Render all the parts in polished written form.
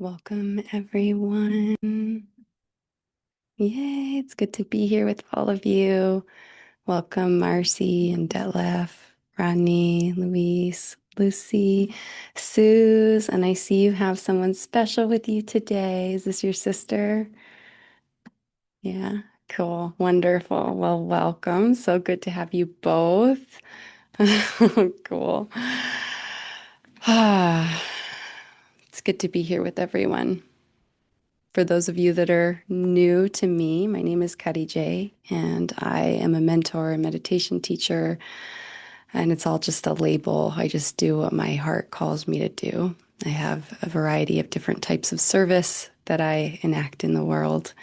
Welcome, everyone. Yay, it's good to be here with all of you. Welcome, Marcy and Detlef, Rodney, Luis, Lucy, Suze, and I see you have someone special with you today. Is this your sister? Yeah, cool, wonderful. Well, welcome. So good to have you both. Cool. Ah, it's good to be here with everyone. For those of you that are new to me, my name is Kadi J, and I am a mentor and meditation teacher. And it's all just a label. I just do what my heart calls me to do. I have a variety of different types of service that I enact in the world.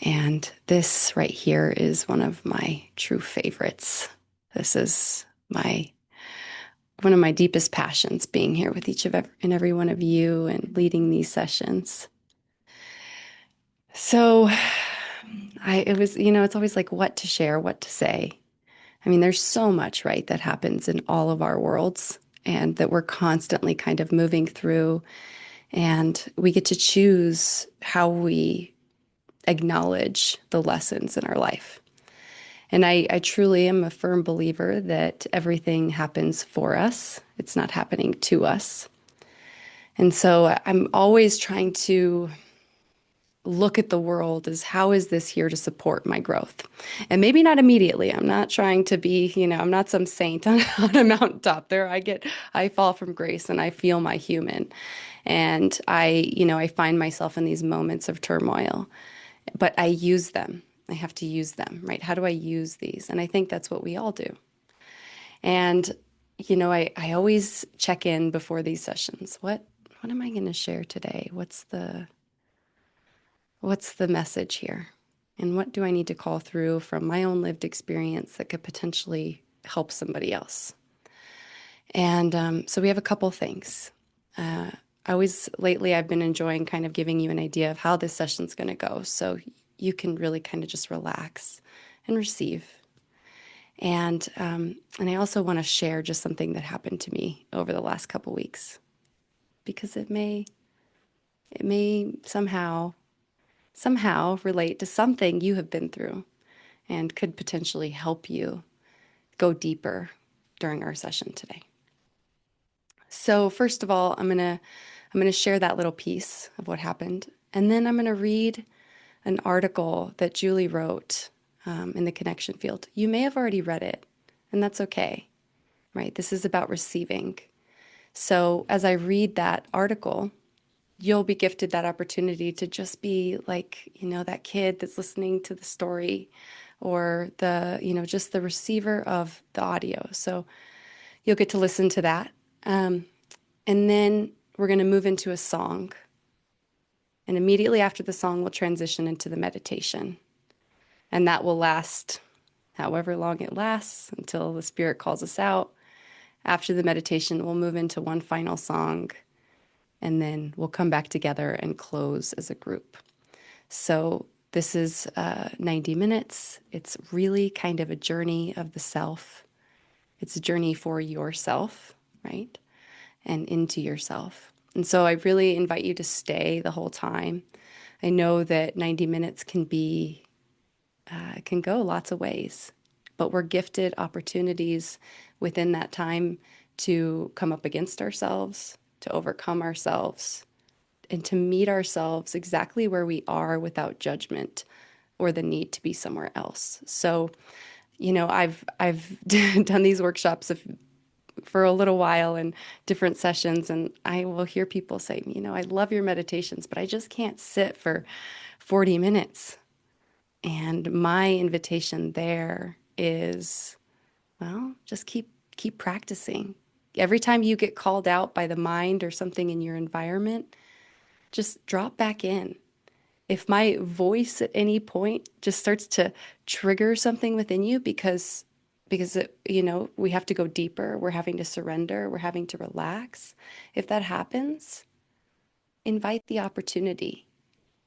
And this right here is one of my true favorites. This is my one of my deepest passions, being here with each and every one of you and leading these sessions. So it was, it's always like what to share, what to say. I mean, there's so much, right, that happens in all of our worlds and that we're constantly kind of moving through. And we get to choose how we acknowledge the lessons in our life. And I truly am a firm believer that everything happens for us. It's not happening to us. And so I'm always trying to look at the world as how is this here to support my growth? And maybe not immediately. I'm not trying to be, I'm not some saint on a mountaintop there. I fall from grace and I feel my human. And I find myself in these moments of turmoil, but I use them. I have to use them, right? How do I use these? And I think that's what we all do. And, I always check in before these sessions. What am I going to share today? What's the message here? And what do I need to call through from my own lived experience that could potentially help somebody else? And so we have a couple things. Lately, I've been enjoying kind of giving you an idea of how this session's going to go. So you can really kind of just relax and receive. And I also want to share just something that happened to me over the last couple weeks because it may somehow relate to something you have been through and could potentially help you go deeper during our session today. So first of all, I'm going to share that little piece of what happened, and then I'm going to read an article that Julie wrote in the connection field. You may have already read it, and that's okay, right? This is about receiving. So as I read that article, you'll be gifted that opportunity to just be like, that kid that's listening to the story or just the receiver of the audio. So you'll get to listen to that. And then we're going to move into a song. And immediately after the song, we'll transition into the meditation. And that will last however long it lasts until the spirit calls us out. After the meditation, we'll move into one final song. And then we'll come back together and close as a group. So this is 90 minutes. It's really kind of a journey of the self. It's a journey for yourself, right? And into yourself. And so I really invite you to stay the whole time. I know that 90 minutes can go lots of ways, but we're gifted opportunities within that time to come up against ourselves, to overcome ourselves, and to meet ourselves exactly where we are without judgment or the need to be somewhere else. So, I've done these workshops for a little while in different sessions, and I will hear people say, I love your meditations, but I just can't sit for 40 minutes. And my invitation there is, well, just keep practicing. Every time you get called out by the mind or something in your environment, just drop back in. If my voice at any point just starts to trigger something within you because we have to go deeper, we're having to surrender, we're having to relax. If that happens, invite the opportunity,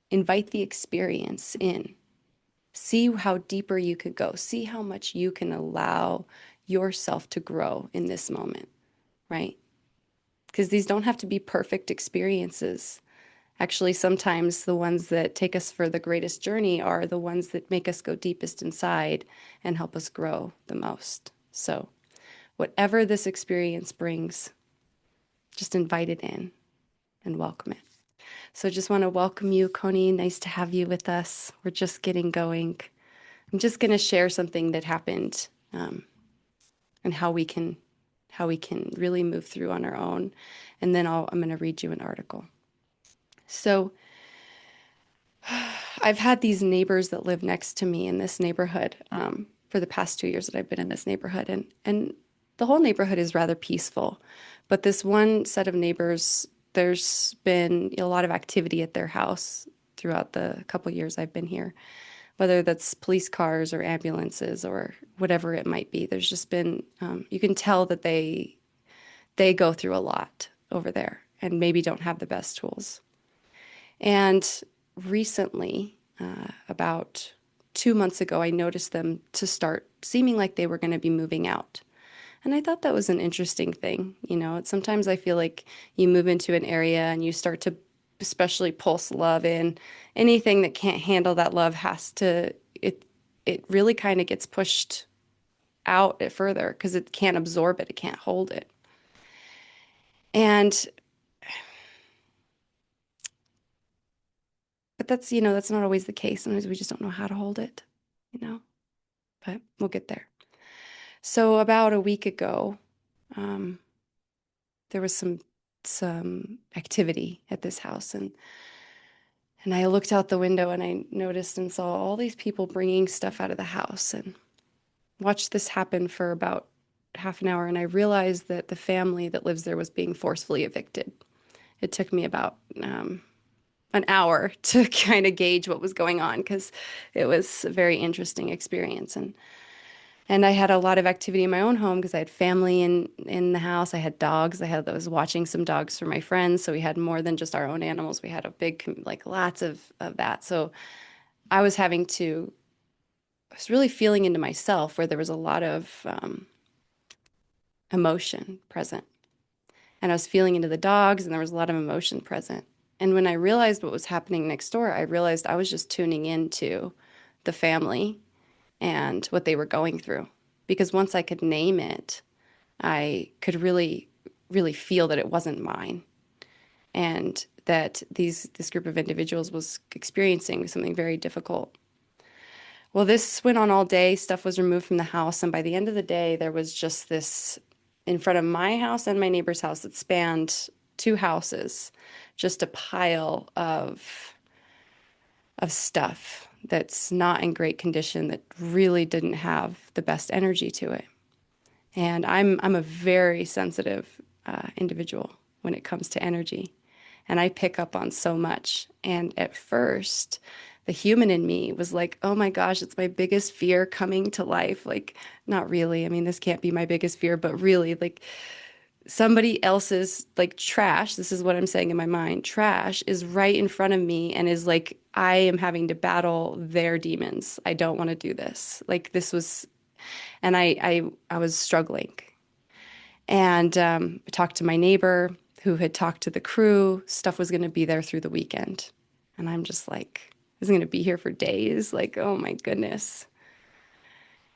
invite the experience in. See how deeper you could go. See how much you can allow yourself to grow in this moment, right? Because these don't have to be perfect experiences. Actually, sometimes the ones that take us for the greatest journey are the ones that make us go deepest inside and help us grow the most. So, whatever this experience brings, just invite it in and welcome it. So, just want to welcome you, Connie. Nice to have you with us. We're just getting going. I'm just going to share something that happened and how we can really move through on our own. And then I'm going to read you an article. So, I've had these neighbors that live next to me in this neighborhood for the past 2 years that I've been in this neighborhood, and the whole neighborhood is rather peaceful. But this one set of neighbors, there's been a lot of activity at their house throughout the couple years I've been here, whether that's police cars or ambulances or whatever it might be. There's just been you can tell that they go through a lot over there and maybe don't have the best tools. And recently, about 2 months ago, I noticed them to start seeming like they were going to be moving out. And I thought that was an interesting thing. Sometimes I feel like you move into an area and you start to especially pulse love in. Anything that can't handle that love it really kind of gets pushed out further because it can't absorb it, it can't hold it. And but that's not always the case. Sometimes we just don't know how to hold it, you know, but we'll get there. So about a week ago, um, there was some activity at this house, and I looked out the window and I noticed and saw all these people bringing stuff out of the house and watched this happen for about half an hour. And I realized that the family that lives there was being forcefully evicted. It took me about an hour to kind of gauge what was going on because it was a very interesting experience. And I had a lot of activity in my own home because I had family in the house. I had dogs. I was watching some dogs for my friends. So we had more than just our own animals. We had a big, like lots of that. So I was I was really feeling into myself where there was a lot of emotion present. And I was feeling into the dogs and there was a lot of emotion present. And when I realized what was happening next door, I realized I was just tuning into the family and what they were going through. Because once I could name it, I could really, really feel that it wasn't mine and that this group of individuals was experiencing something very difficult. Well, this went on all day. Stuff was removed from the house. And by the end of the day, there was just this in front of my house and my neighbor's house that spanned two houses, just a pile of stuff that's not in great condition that really didn't have the best energy to it. And I'm a very sensitive individual when it comes to energy, and I pick up on so much. And at first, the human in me was like, "Oh my gosh, it's my biggest fear coming to life." Like, not really. I mean, this can't be my biggest fear, but really, like somebody else's like trash, this is what I'm saying in my mind, trash is right in front of me and is like, I am having to battle their demons. I don't want to do this. Like this was, and I was struggling. And I talked to my neighbor who had talked to the crew. Stuff was going to be there through the weekend. And I'm just like, this is going to be here for days. Like, oh my goodness.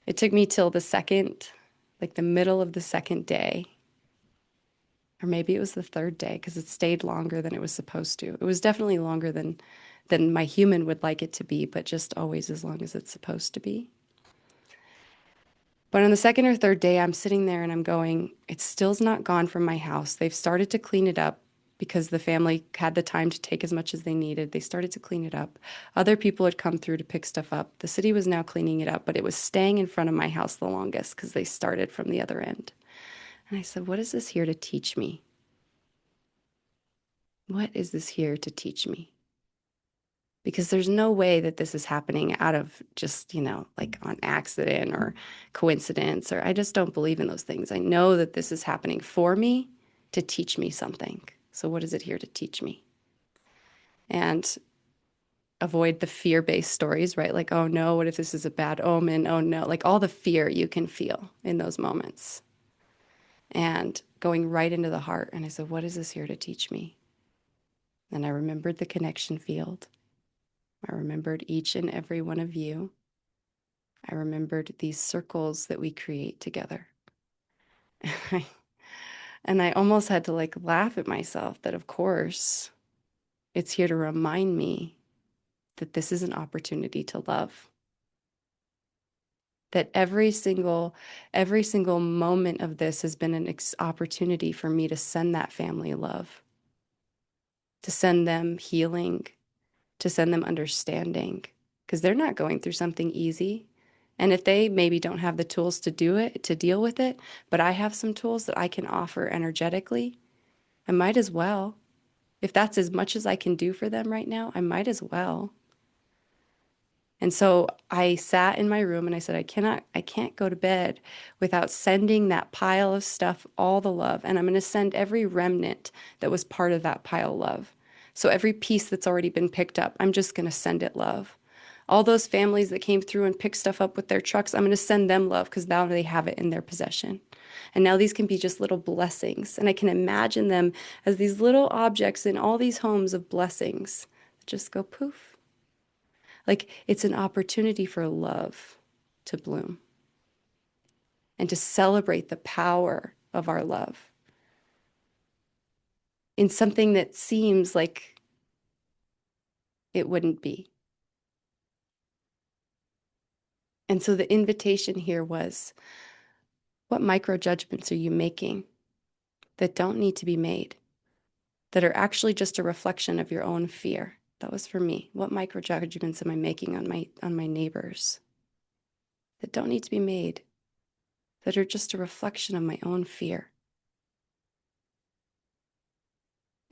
It took me till like the middle of the second day, or maybe it was the third day because it stayed longer than it was supposed to. It was definitely longer than my human would like it to be, but just always as long as it's supposed to be. But on the second or third day, I'm sitting there and I'm going, it still's not gone from my house. They've started to clean it up because the family had the time to take as much as they needed. They started to clean it up. Other people had come through to pick stuff up. The city was now cleaning it up, but it was staying in front of my house the longest because they started from the other end. And I said, what is this here to teach me? What is this here to teach me? Because there's no way that this is happening out of just, like on accident or coincidence, or I just don't believe in those things. I know that this is happening for me to teach me something. So what is it here to teach me? And avoid the fear-based stories, right? Like, oh no, what if this is a bad omen? Oh no, like all the fear you can feel in those moments. And going right into the heart. And I said, what is this here to teach me? And I remembered the connection field. I remembered each and every one of you. I remembered these circles that we create together. And I almost had to like laugh at myself that, of course, it's here to remind me that this is an opportunity to love. That every single moment of this has been an opportunity for me to send that family love, to send them healing, to send them understanding, because they're not going through something easy. And if they maybe don't have the tools to do it, to deal with it, but I have some tools that I can offer energetically, I might as well. If that's as much as I can do for them right now, I might as well. And so I sat in my room and I said, I can't go to bed without sending that pile of stuff all the love. And I'm going to send every remnant that was part of that pile love. So every piece that's already been picked up, I'm just going to send it love. All those families that came through and picked stuff up with their trucks, I'm going to send them love because now they have it in their possession. And now these can be just little blessings. And I can imagine them as these little objects in all these homes of blessings that just go poof. Like it's an opportunity for love to bloom and to celebrate the power of our love in something that seems like it wouldn't be. And so the invitation here was, what micro judgments are you making that don't need to be made, that are actually just a reflection of your own fear? That was for me. What micro judgments am I making on my neighbors that don't need to be made, that are just a reflection of my own fear?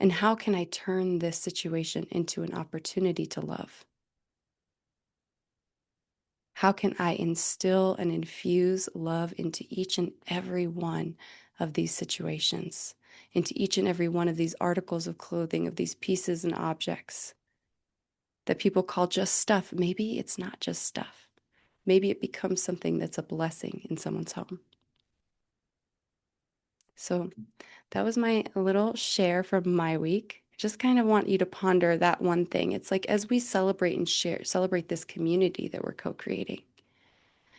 And how can I turn this situation into an opportunity to love? How can I instill and infuse love into each and every one of these situations, into each and every one of these articles of clothing, of these pieces and objects that people call just stuff? Maybe it's not just stuff. Maybe it becomes something that's a blessing in someone's home. So that was my little share from my week. I just kind of want you to ponder that one thing. It's like as we celebrate and celebrate this community that we're co-creating,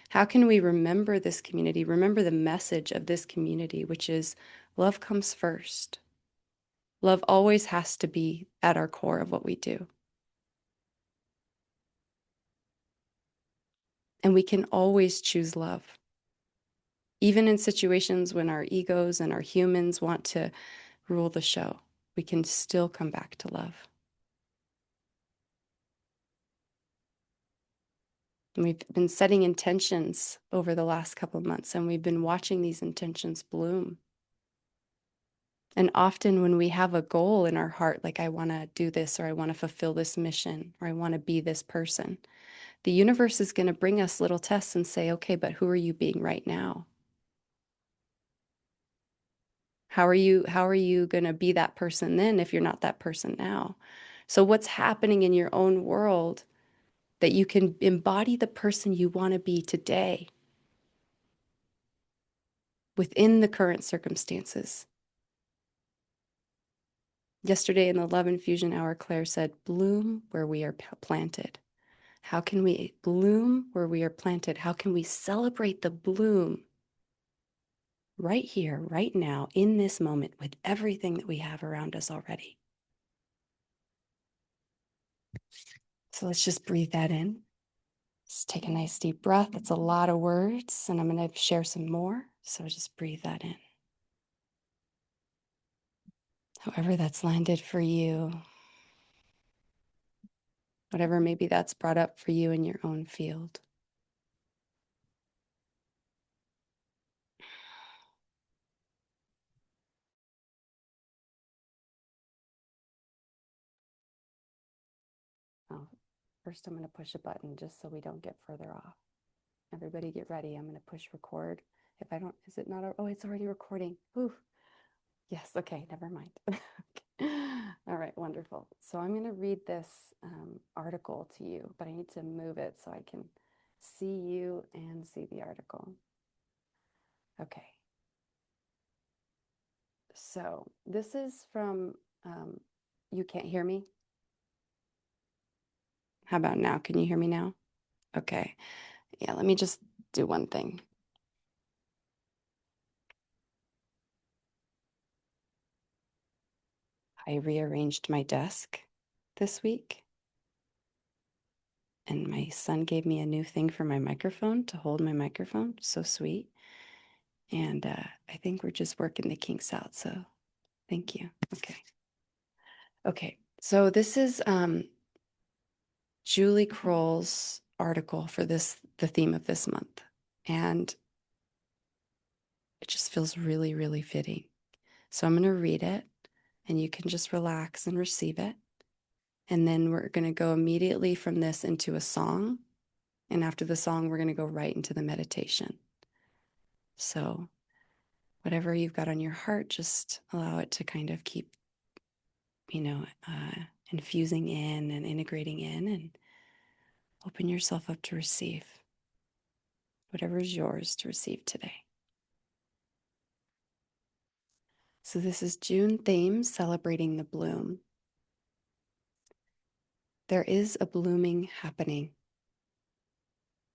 how can we remember this community, remember the message of this community, which is love comes first. Love always has to be at our core of what we do. And we can always choose love. Even in situations when our egos and our humans want to rule the show, we can still come back to love. And we've been setting intentions over the last couple of months, and we've been watching these intentions bloom. And often when we have a goal in our heart, like I want to do this, or I want to fulfill this mission, or I want to be this person, the universe is going to bring us little tests and say, okay, but who are you being right now? How are you going to be that person then if you're not that person now? So what's happening in your own world that you can embody the person you want to be today within the current circumstances? Yesterday in the Love Infusion Hour, Claire said, bloom where we are planted. How can we bloom where we are planted? How can we celebrate the bloom right here, right now, in this moment, with everything that we have around us already? So let's just breathe that in. Just take a nice deep breath. It's a lot of words, and I'm going to share some more. So just breathe that in. However that's landed for you, whatever maybe that's brought up for you in your own field. Oh, first I'm going to push a button just so we don't get further off. Everybody get ready. I'm going to push record. If I don't, is it not? Oh, it's already recording. Ooh. Yes. Okay. Never mind. All right. Wonderful. So I'm going to read this article to you, but I need to move it so I can see you and see the article. Okay. So this is from You can't hear me? How about now? Can you hear me now? Okay. Yeah, let me just do one thing. I rearranged my desk this week, and my son gave me a new thing for my microphone to hold my microphone. So sweet. And I think we're just working the kinks out. So thank you. Okay. Okay. So this is Julie Krull's article for the theme of this month. And it just feels really, really fitting. So I'm going to read it and you can just relax and receive it. And then we're going to go immediately from this into a song. And after the song, we're going to go right into the meditation. So whatever you've got on your heart, just allow it to kind of keep, infusing in and integrating in, and open yourself up to receive whatever is yours to receive today. So this is June theme, celebrating the bloom. There is a blooming happening.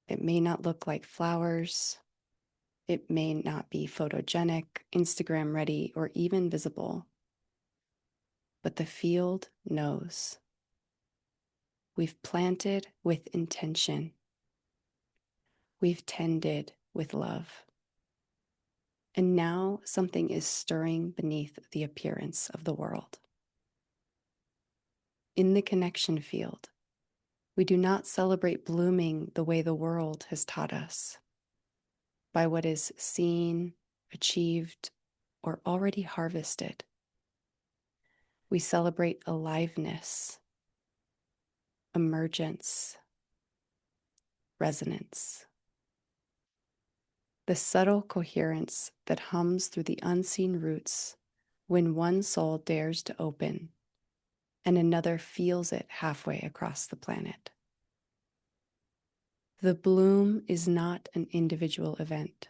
It may not look like flowers. It may not be photogenic, Instagram ready, or even visible. But the field knows. We've planted with intention. We've tended with love. And now something is stirring beneath the appearance of the world. In the connection field, we do not celebrate blooming the way the world has taught us, by what is seen, achieved, or already harvested. We celebrate aliveness, emergence, resonance, the subtle coherence that hums through the unseen roots when one soul dares to open and another feels it halfway across the planet. The bloom is not an individual event.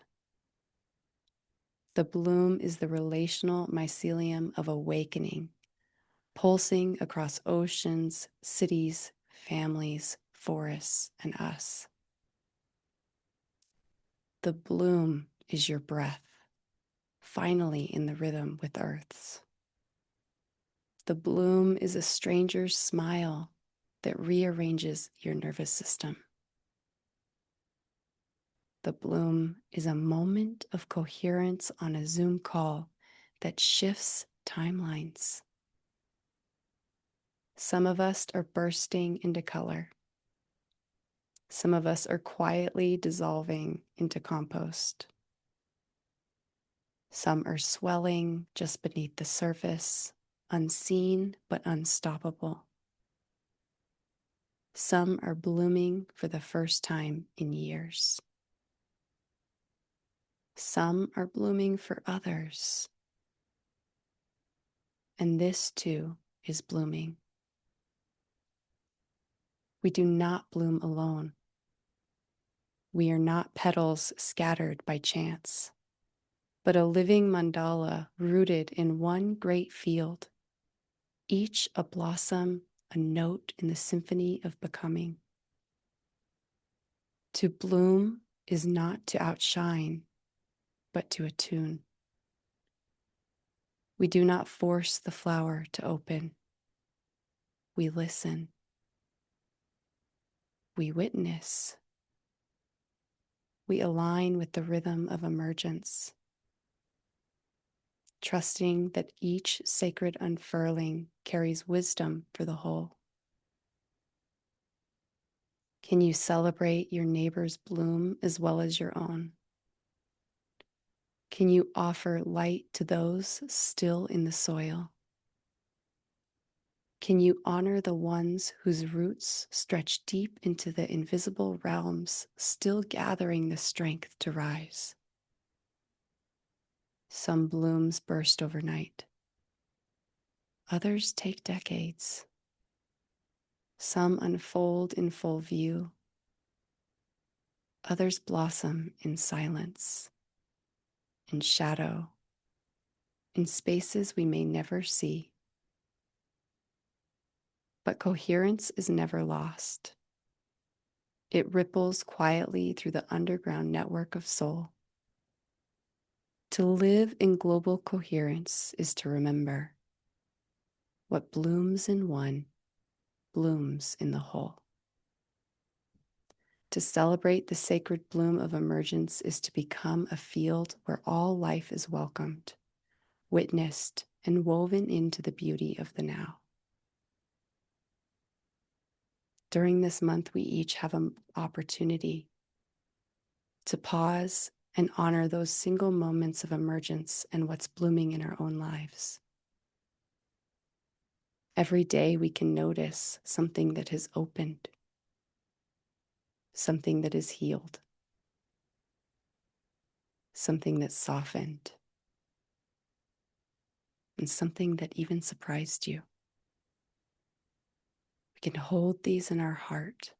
The bloom is the relational mycelium of awakening, pulsing across oceans, cities, families, forests, and us. The bloom is your breath, finally in the rhythm with Earth's. The bloom is a stranger's smile that rearranges your nervous system. The bloom is a moment of coherence on a Zoom call that shifts timelines. Some of us are bursting into color. Some of us are quietly dissolving into compost. Some are swelling just beneath the surface, unseen but unstoppable. Some are blooming for the first time in years. Some are blooming for others. And this too is blooming. We do not bloom alone. We are not petals scattered by chance, but a living mandala rooted in one great field, each a blossom, a note in the symphony of becoming. To bloom is not to outshine, but to attune. We do not force the flower to open. We listen. We witness. We align with the rhythm of emergence, trusting that each sacred unfurling carries wisdom for the whole. Can you celebrate your neighbor's bloom as well as your own? Can you offer light to those still in the soil? Can you honor the ones whose roots stretch deep into the invisible realms, still gathering the strength to rise? Some blooms burst overnight. Others take decades. Some unfold in full view. Others blossom in silence, in shadow, in spaces we may never see. But coherence is never lost. It ripples quietly through the underground network of soul. To live in global coherence is to remember what blooms in one blooms in the whole. To celebrate the sacred bloom of emergence is to become a field where all life is welcomed, witnessed, and woven into the beauty of the now. During this month, we each have an opportunity to pause and honor those single moments of emergence and what's blooming in our own lives. Every day we can notice something that has opened, something that is healed, something that's softened, and something that even surprised you. We can hold these in our heart,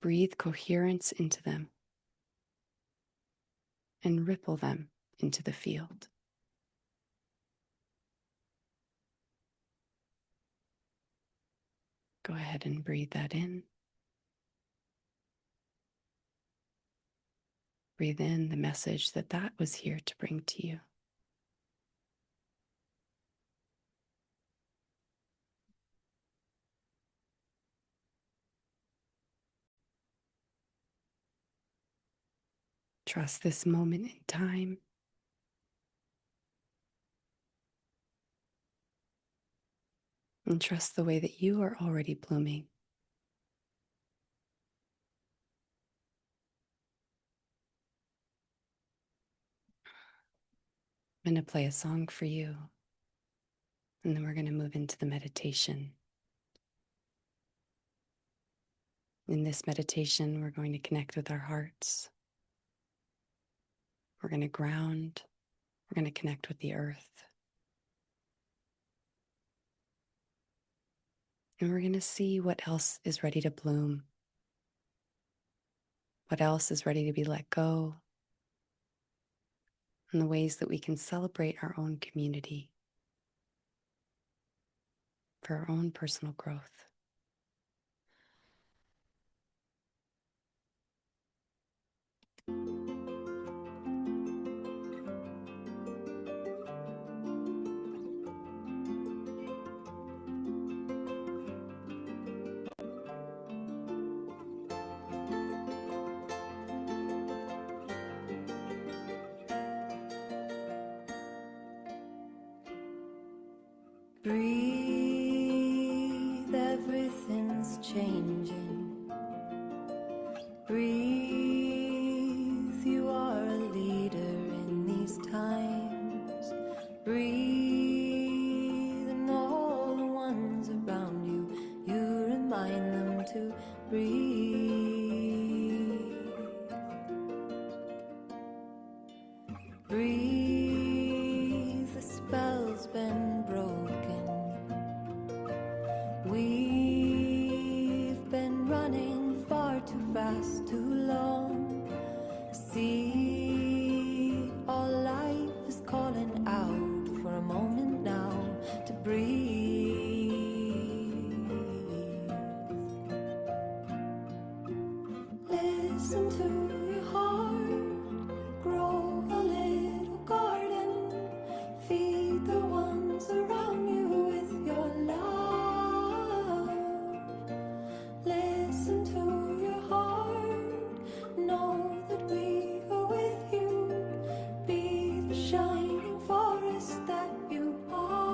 breathe coherence into them, and ripple them into the field. Go ahead and breathe that in. Breathe in the message that was here to bring to you. Trust this moment in time. And trust the way that you are already blooming. I'm going to play a song for you, and then we're going to move into the meditation. In this meditation, we're going to connect with our hearts. We're going to ground. We're going to connect with the earth. And we're going to see what else is ready to bloom, what else is ready to be let go, and the ways that we can celebrate our own community for our own personal growth. Breathe, everything's changing. Breathe, you are a leader in these times. Breathe, and all the ones around you, you remind them to breathe. Breathe, the spell's been broken. We've been running far too fast, too long. See, all life is calling out for a moment now to breathe. Listen to your heart, grow a little garden, feed the ones around you with your love. Listen to your heart, know that we are with you. Be the shining forest that you are.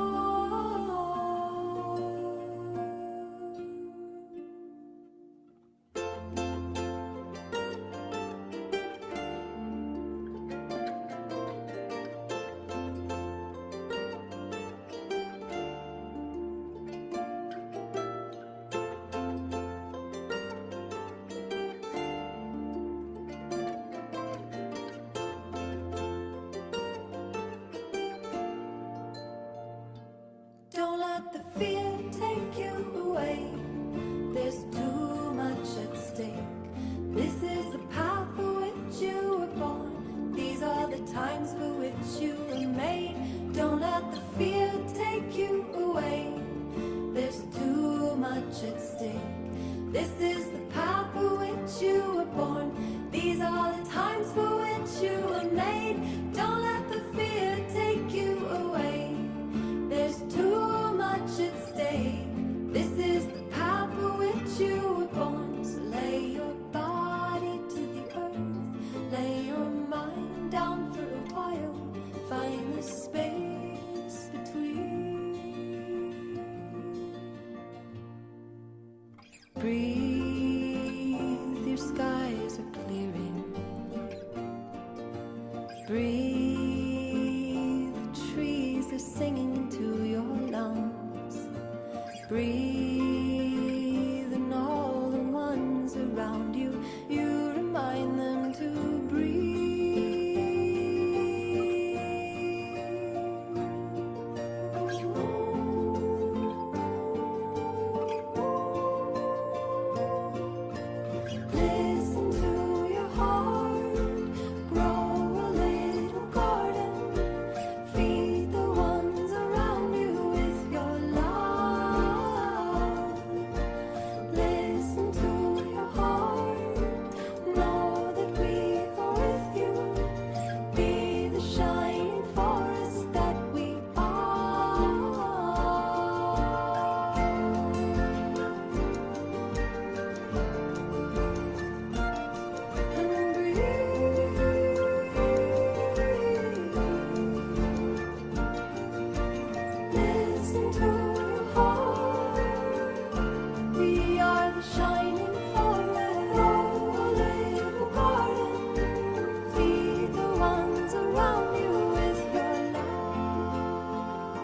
Don't let the fear take you away. There's too much at stake. This is the path for which you were born. These are the times for which you were made. Don't let the fear take you away. There's too Breathe, and all the ones around you, you remind them to breathe. Listen to your heart, grow a little garden, feed the ones around you with your love. Listen to your heart, know that we are with you, be the shining forest that we are. And breathe. Listen to your heart. We are the shining forest. Grow a little garden. Feed the ones around you with your love.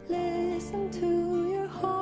Listen to your heart.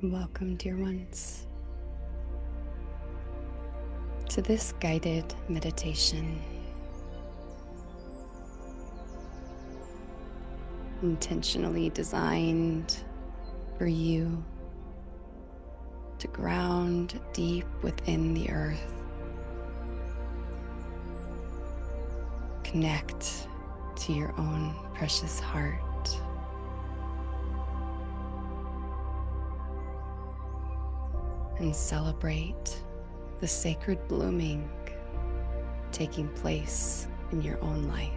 Welcome, dear ones, to this guided meditation, intentionally designed for you to ground deep within the earth, connect to your own precious heart, and celebrate the sacred blooming taking place in your own life.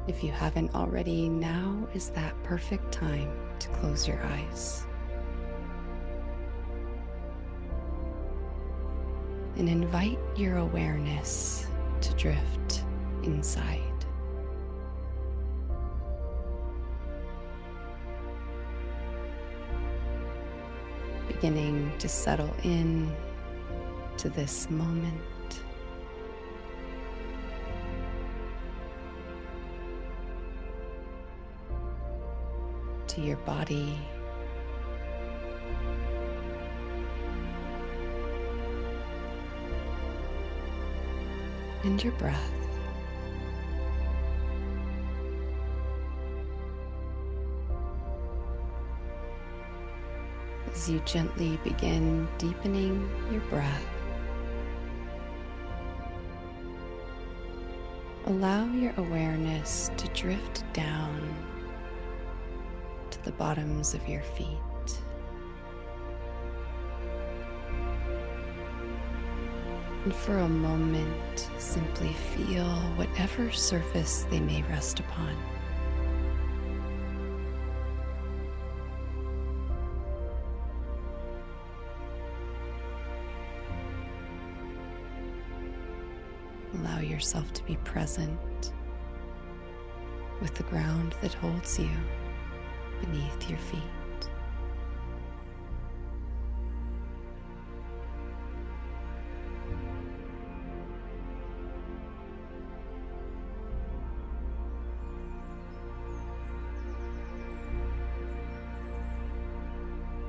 If you haven't already, now is that perfect time to close your eyes and invite your awareness to drift inside. Beginning to settle in to this moment. To your body. And your breath. As you gently begin deepening your breath, allow your awareness to drift down to the bottoms of your feet. And for a moment, simply feel whatever surface they may rest upon. Allow yourself to be present with the ground that holds you beneath your feet.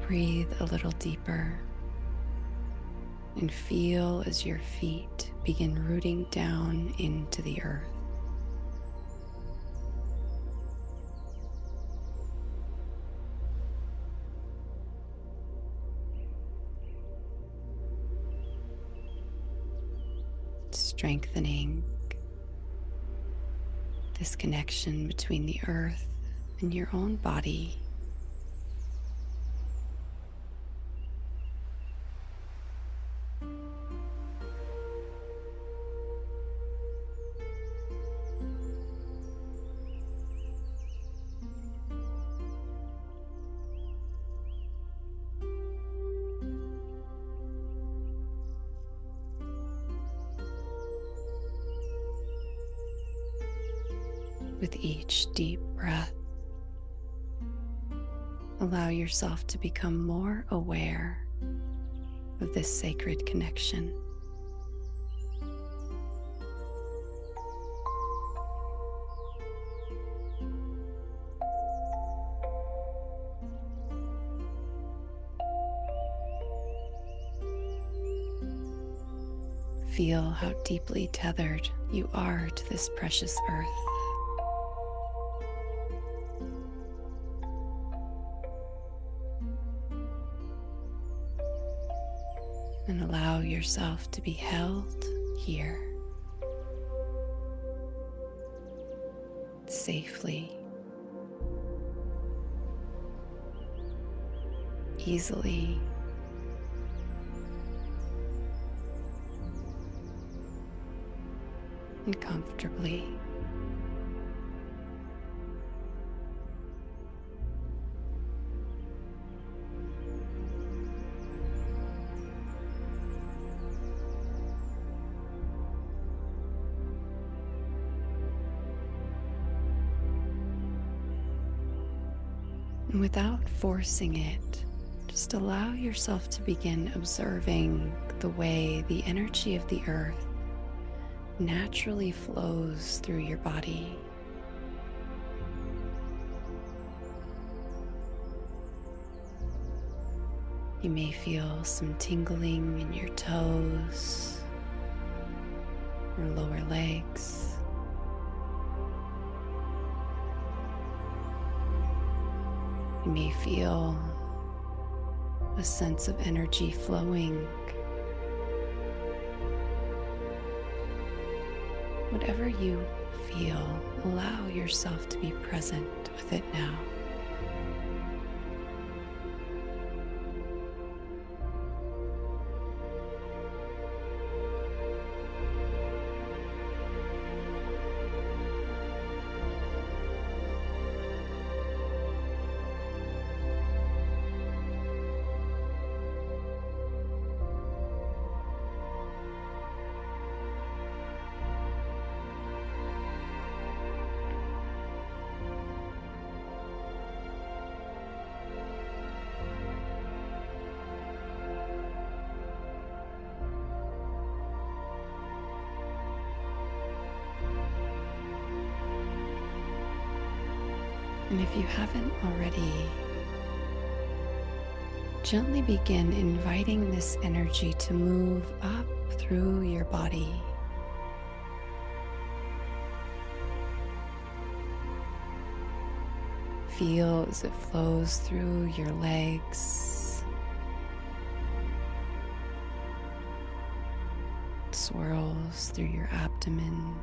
Breathe a little deeper and feel as your feet begin rooting down into the earth. strengthening this connection between the earth and your own body. With each deep breath, allow yourself to become more aware of this sacred connection. Feel how deeply tethered you are to this precious earth. And allow yourself to be held here safely, easily, and comfortably. And without forcing it, just allow yourself to begin observing the way the energy of the earth naturally flows through your body. You may feel some tingling in your toes or lower legs. You may feel a sense of energy flowing. Whatever you feel, allow yourself to be present with it now. And if you haven't already, gently begin inviting this energy to move up through your body. Feel as it flows through your legs, swirls through your abdomen,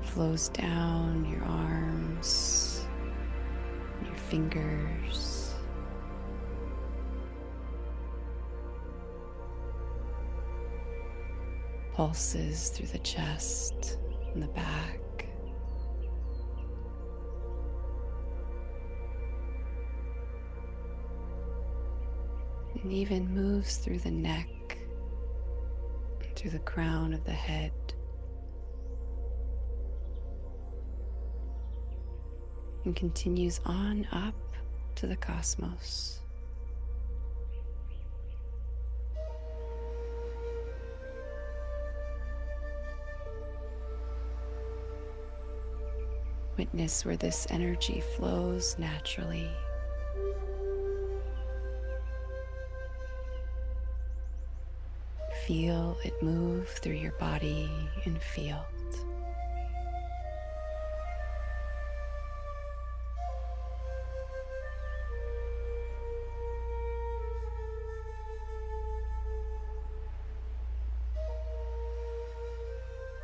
flows down your arms, your fingers, pulses through the chest and the back, and even moves through the neck, through the crown of the head, and continues on up to the cosmos. Witness where this energy flows naturally. Feel it move through your body and field.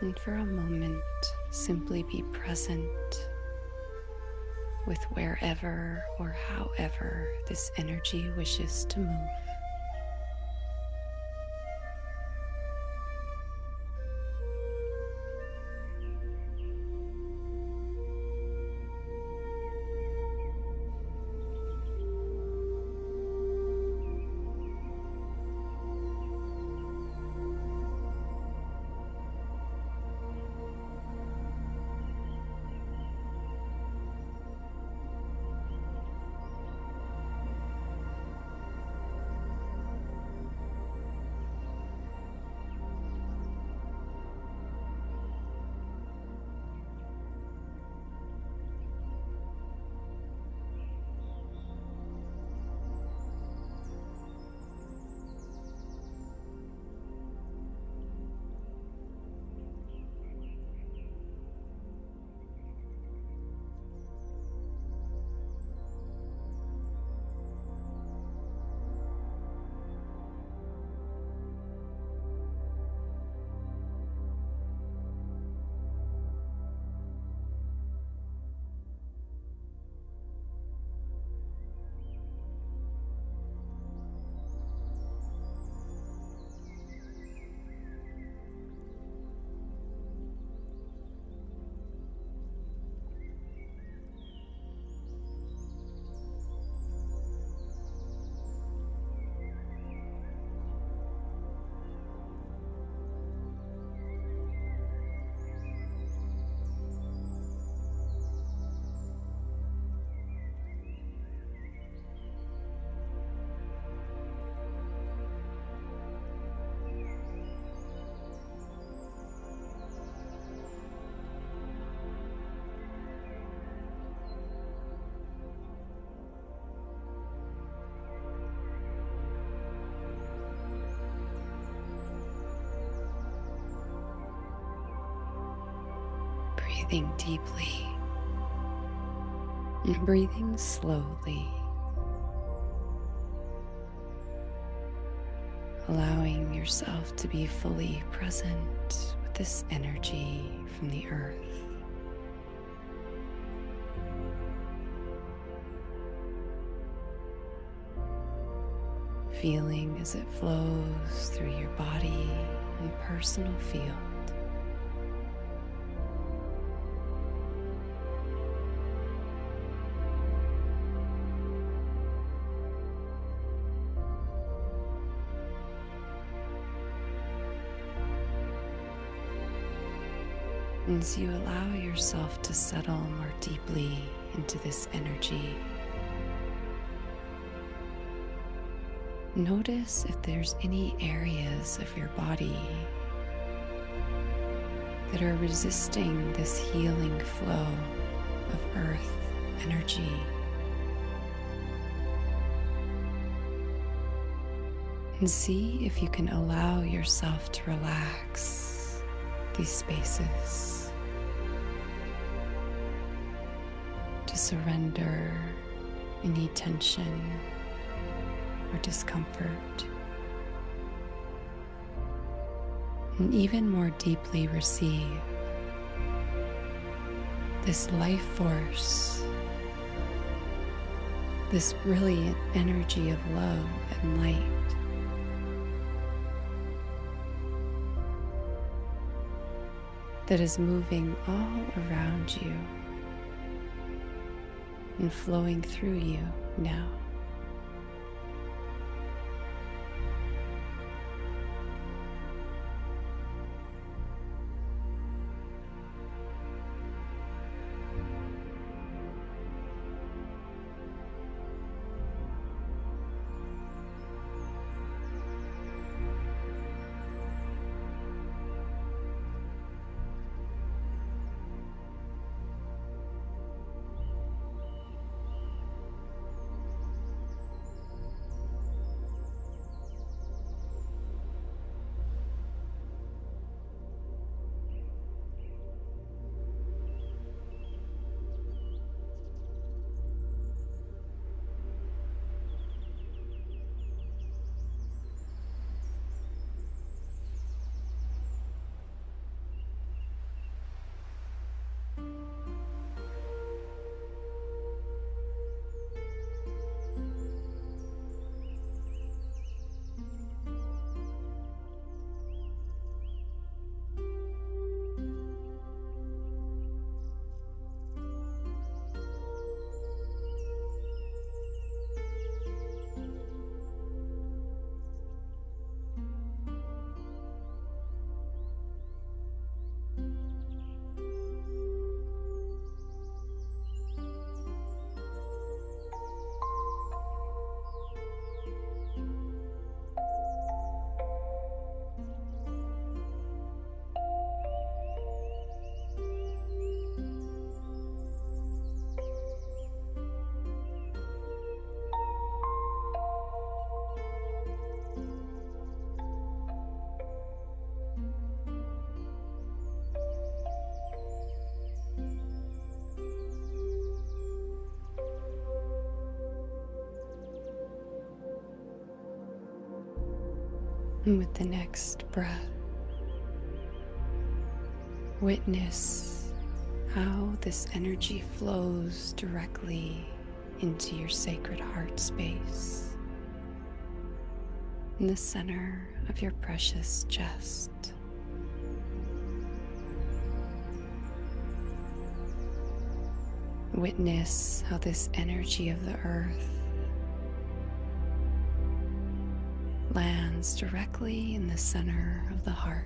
And for a moment, simply be present with wherever or however this energy wishes to move. Breathing deeply and breathing slowly, allowing yourself to be fully present with this energy from the earth. Feeling as it flows through your body and personal field. As you allow yourself to settle more deeply into this energy, notice if there's any areas of your body that are resisting this healing flow of earth energy. And see if you can allow yourself to relax these spaces, to surrender any tension or discomfort, and even more deeply receive this life force, this brilliant energy of love and light. That is moving all around you and flowing through you now. And with the next breath, witness how this energy flows directly into your sacred heart space in the center of your precious chest. Witness how this energy of the earth lands directly in the center of the heart.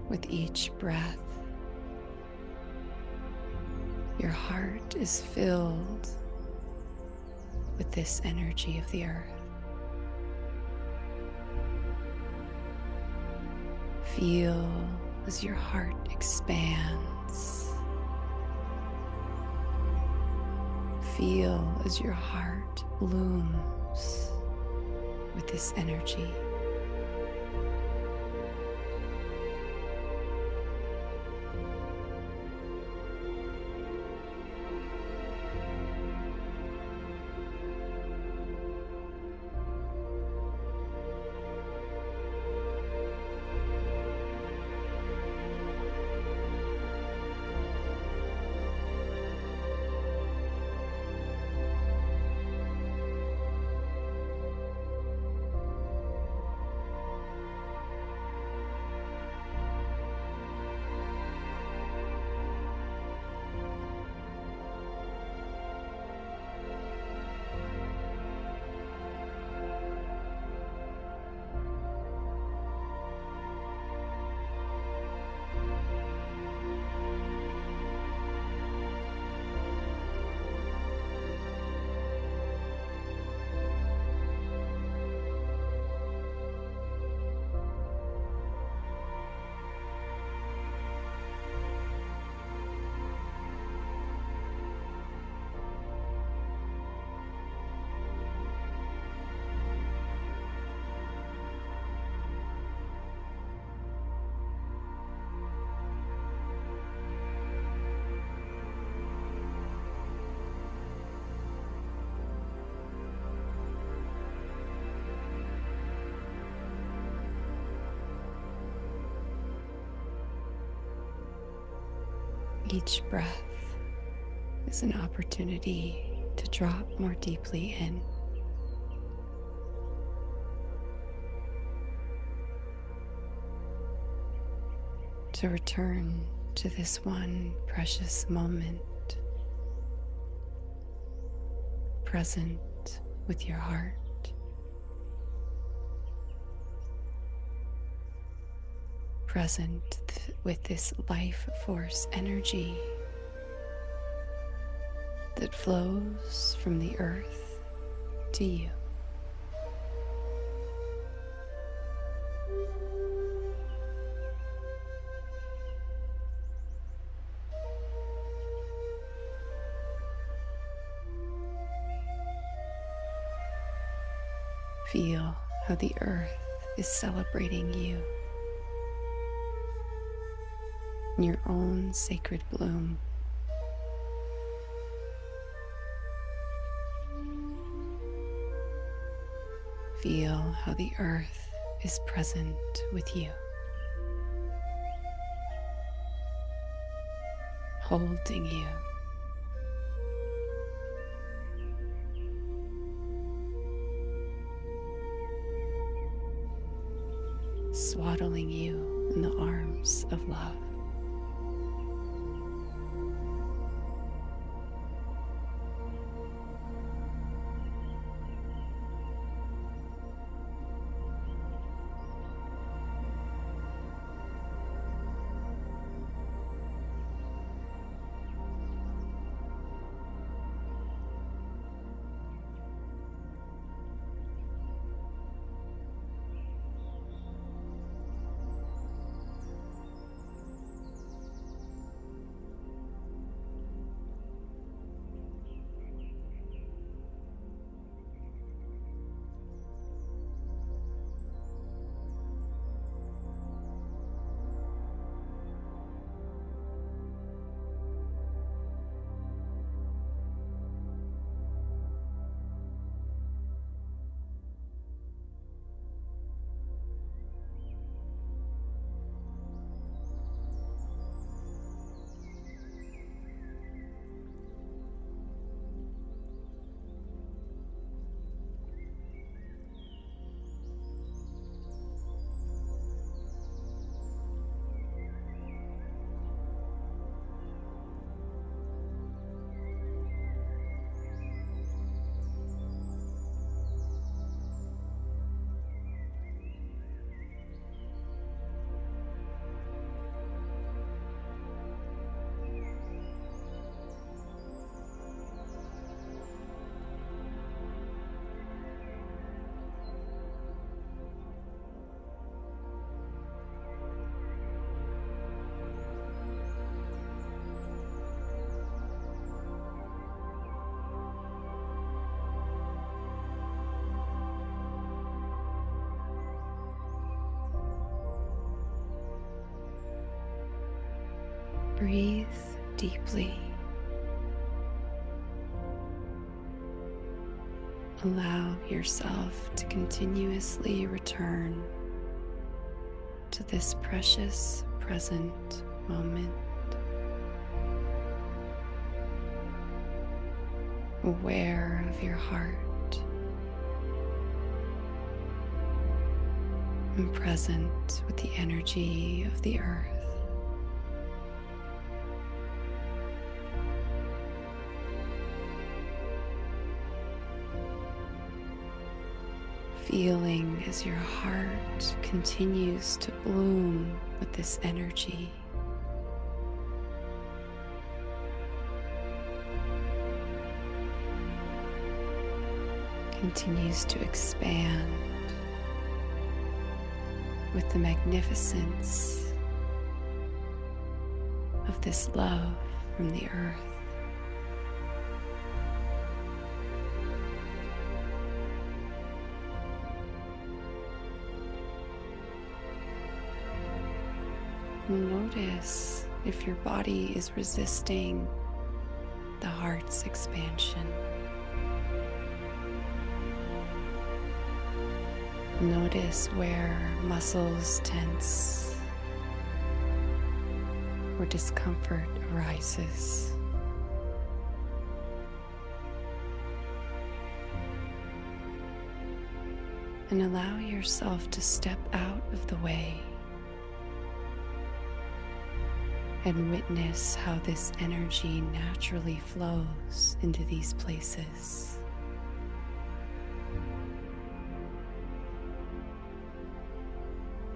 With each breath, your heart is filled with this energy of the earth. Feel as your heart expands. Feel as your heart blooms with this energy. Each breath is an opportunity to drop more deeply in. To return to this one precious moment, present with your heart. Present with this life force energy that flows from the earth to you. Feel how the earth is celebrating you in your own sacred bloom. Feel how the earth is present with you, holding you, swaddling you in the arms of love. Breathe deeply. Allow yourself to continuously return to this precious present moment, aware of your heart and present with the energy of the earth. Feeling as your heart continues to bloom with this energy. Continues to expand with the magnificence of this love from the earth. Notice if your body is resisting the heart's expansion. Notice where muscles tense or discomfort arises. And allow yourself to step out of the way and witness how this energy naturally flows into these places.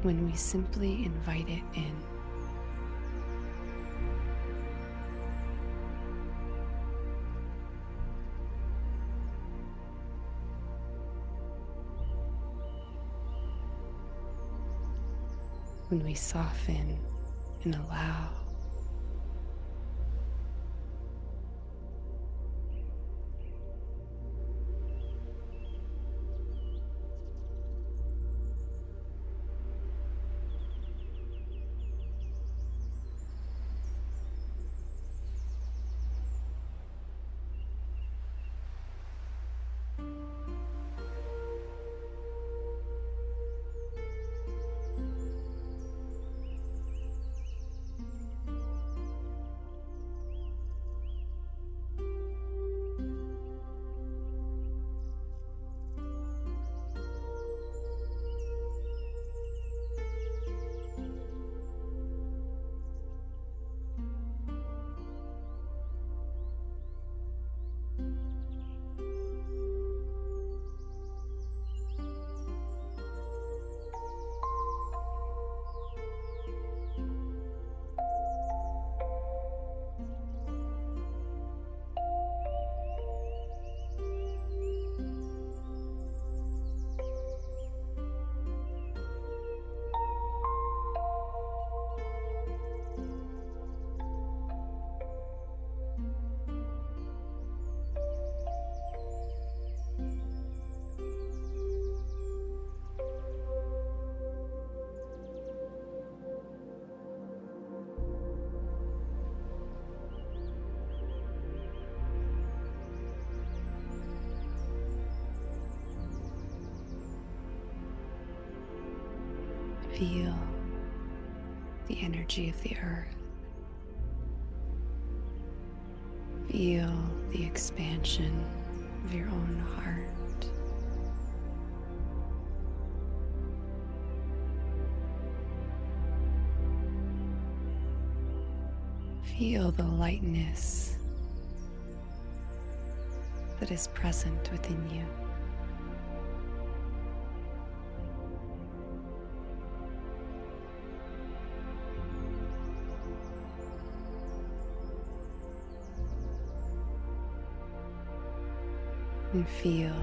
When we simply invite it in. When we soften and allow. Feel the energy of the earth. Feel the expansion of your own heart. Feel the lightness that is present within you. And feel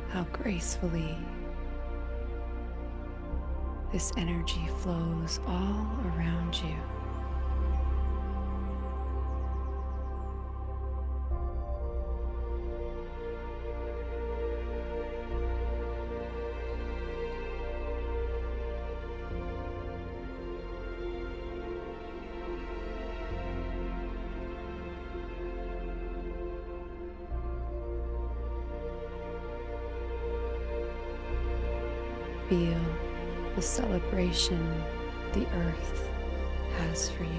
how gracefully this energy flows all around you. Feel the celebration the earth has for you.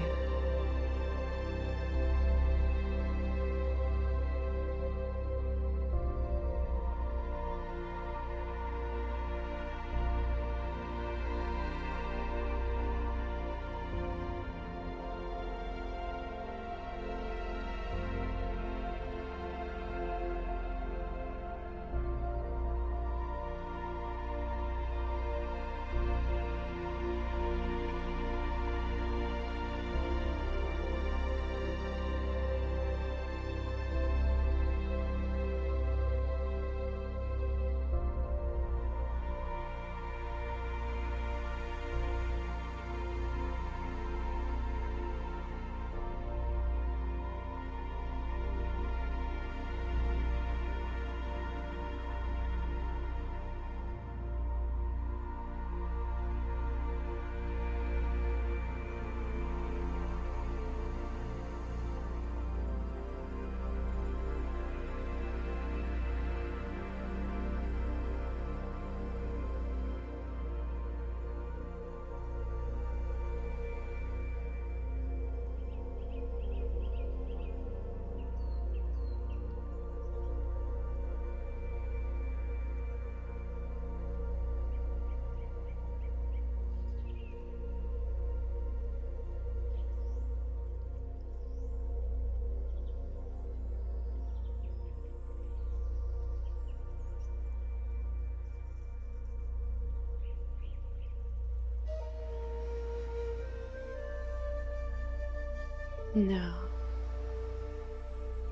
Now,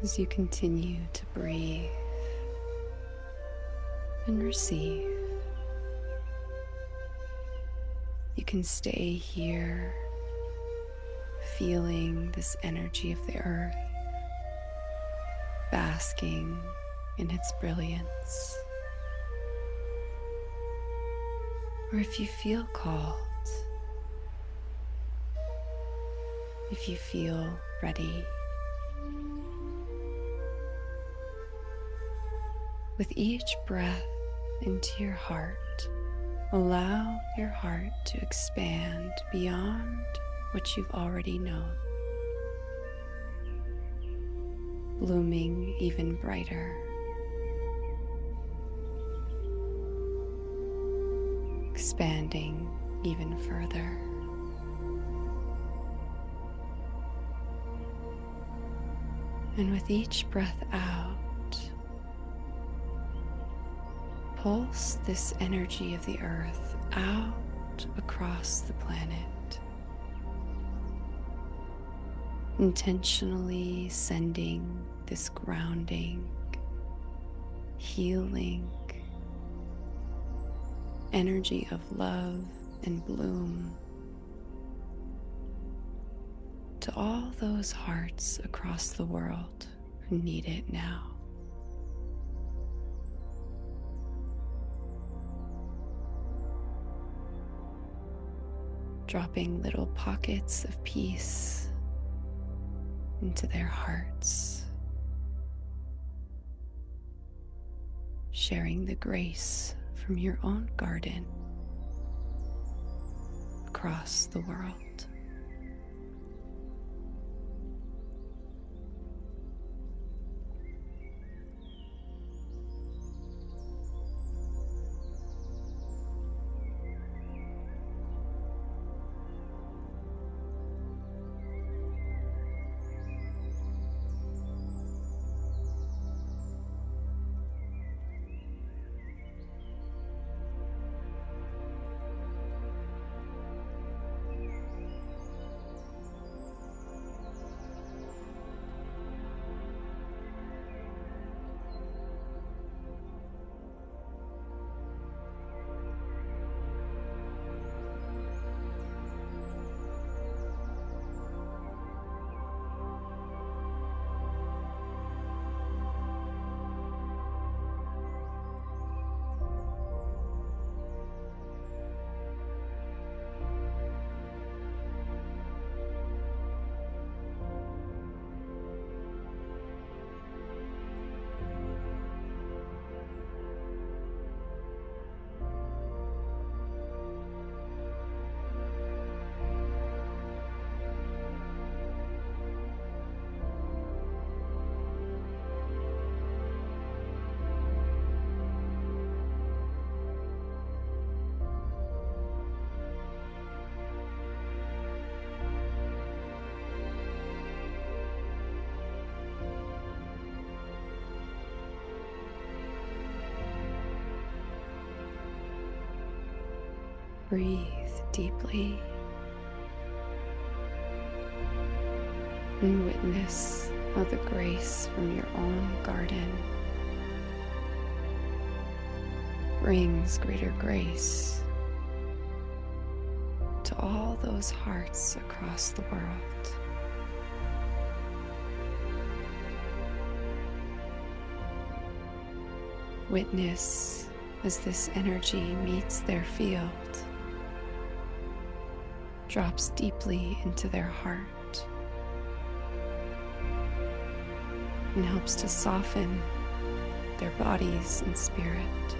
as you continue to breathe and receive, you can stay here, feeling this energy of the earth, basking in its brilliance. Or if you feel called, if you feel ready, with each breath into your heart, allow your heart to expand beyond what you've already known, blooming even brighter, expanding even further. And with each breath out, pulse this energy of the earth out across the planet, intentionally sending this grounding, healing energy of love and bloom to all those hearts across the world who need it now. Dropping little pockets of peace into their hearts, sharing the grace from your own garden across the world. Breathe deeply and witness how the grace from your own garden brings greater grace to all those hearts across the world. Witness as this energy meets their field, drops deeply into their heart, and helps to soften their bodies and spirit,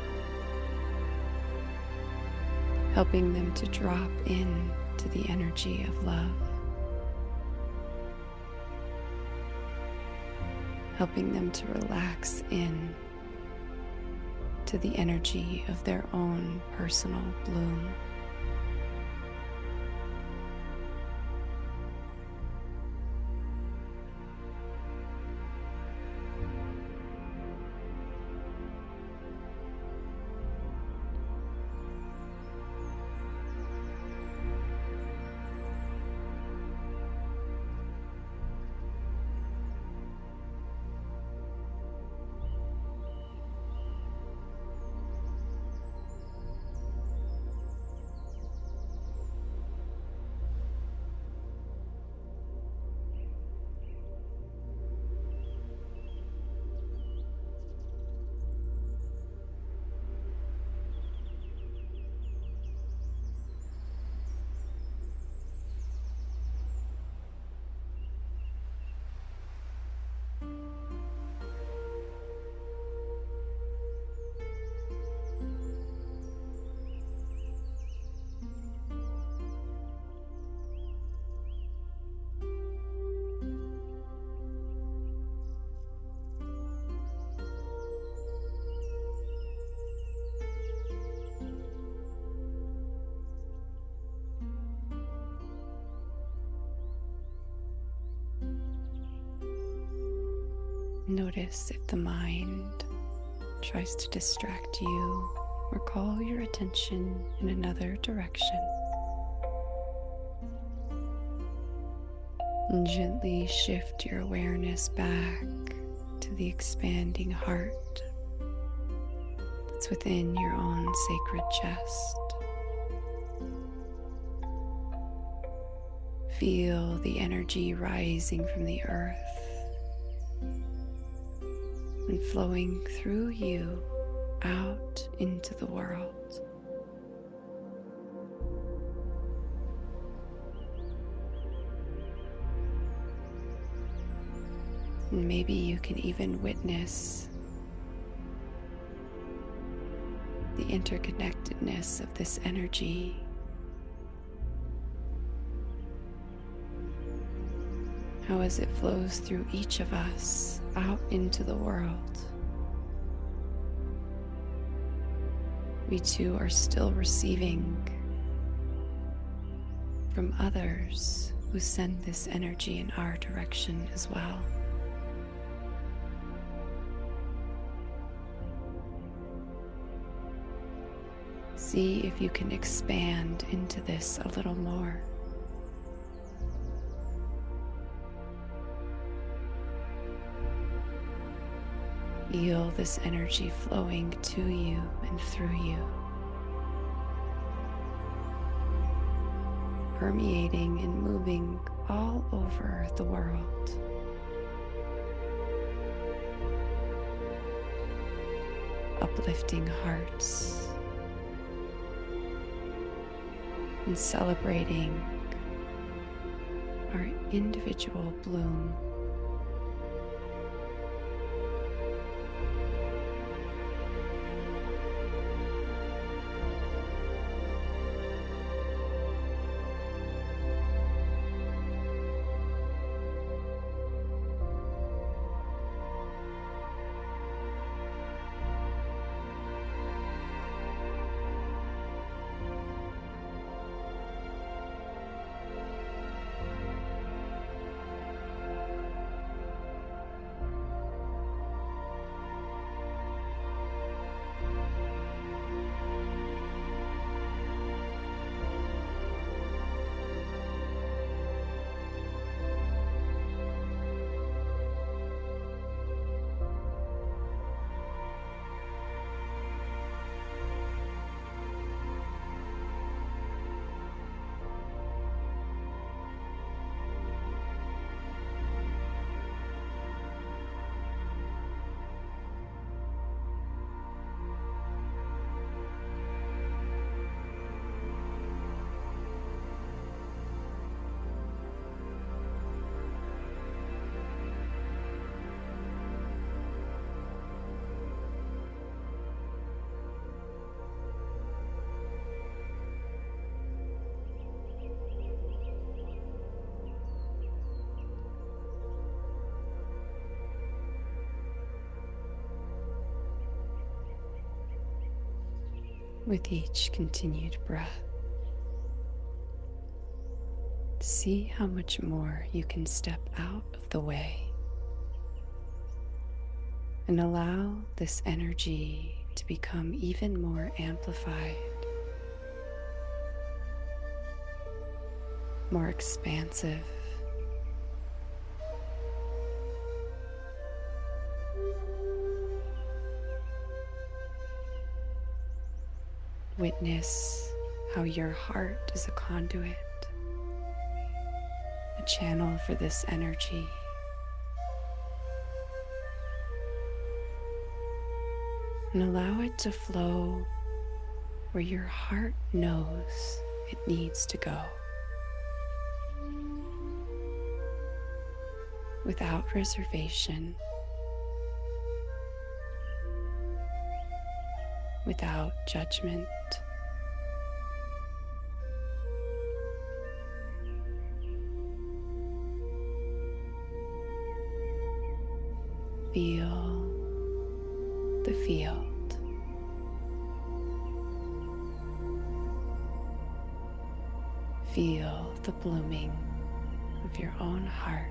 helping them to drop in to the energy of love, helping them to relax in to the energy of their own personal bloom. Notice if the mind tries to distract you or call your attention in another direction. And gently shift your awareness back to the expanding heart that's within your own sacred chest. Feel the energy rising from the earth and flowing through you out into the world. And maybe you can even witness the interconnectedness of this energy. How as it flows through each of us out into the world, we too are still receiving from others who send this energy in our direction as well. See if you can expand into this a little more. Feel this energy flowing to you and through you, permeating and moving all over the world. Uplifting hearts and celebrating our individual bloom. with each continued breath. See how much more you can step out of the way and allow this energy to become even more amplified, more expansive. Witness how your heart is a conduit, a channel for this energy. And allow it to flow where your heart knows it needs to go, without reservation, without judgment. Feel the field. Feel the blooming of your own heart.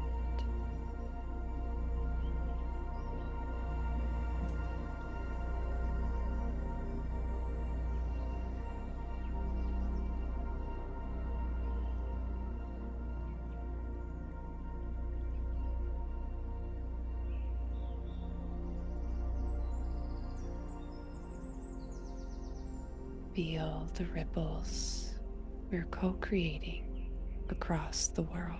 Feel the ripples we're co-creating across the world.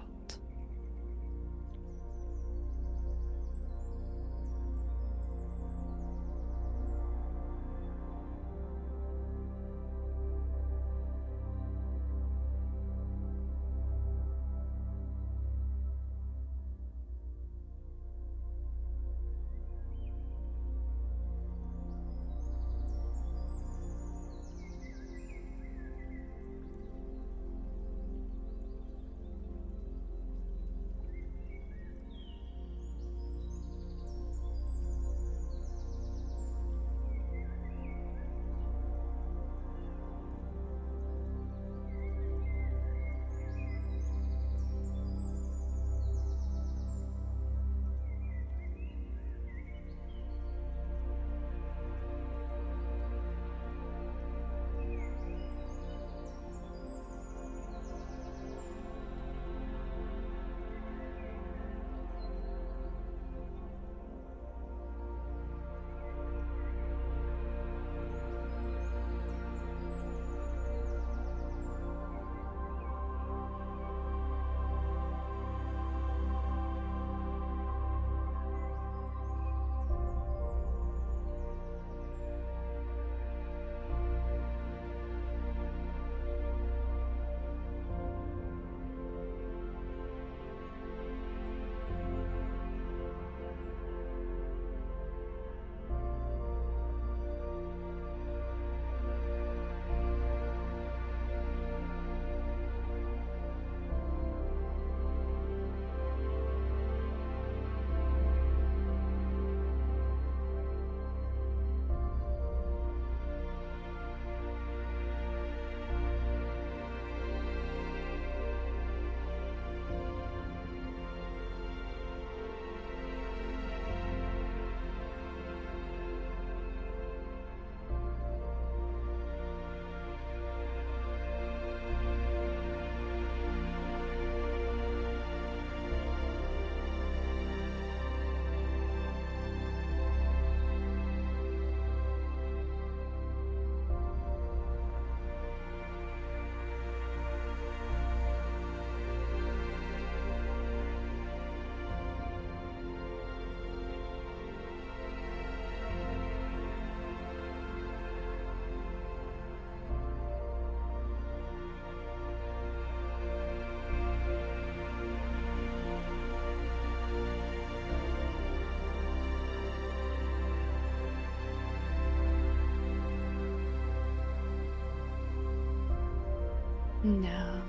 Now,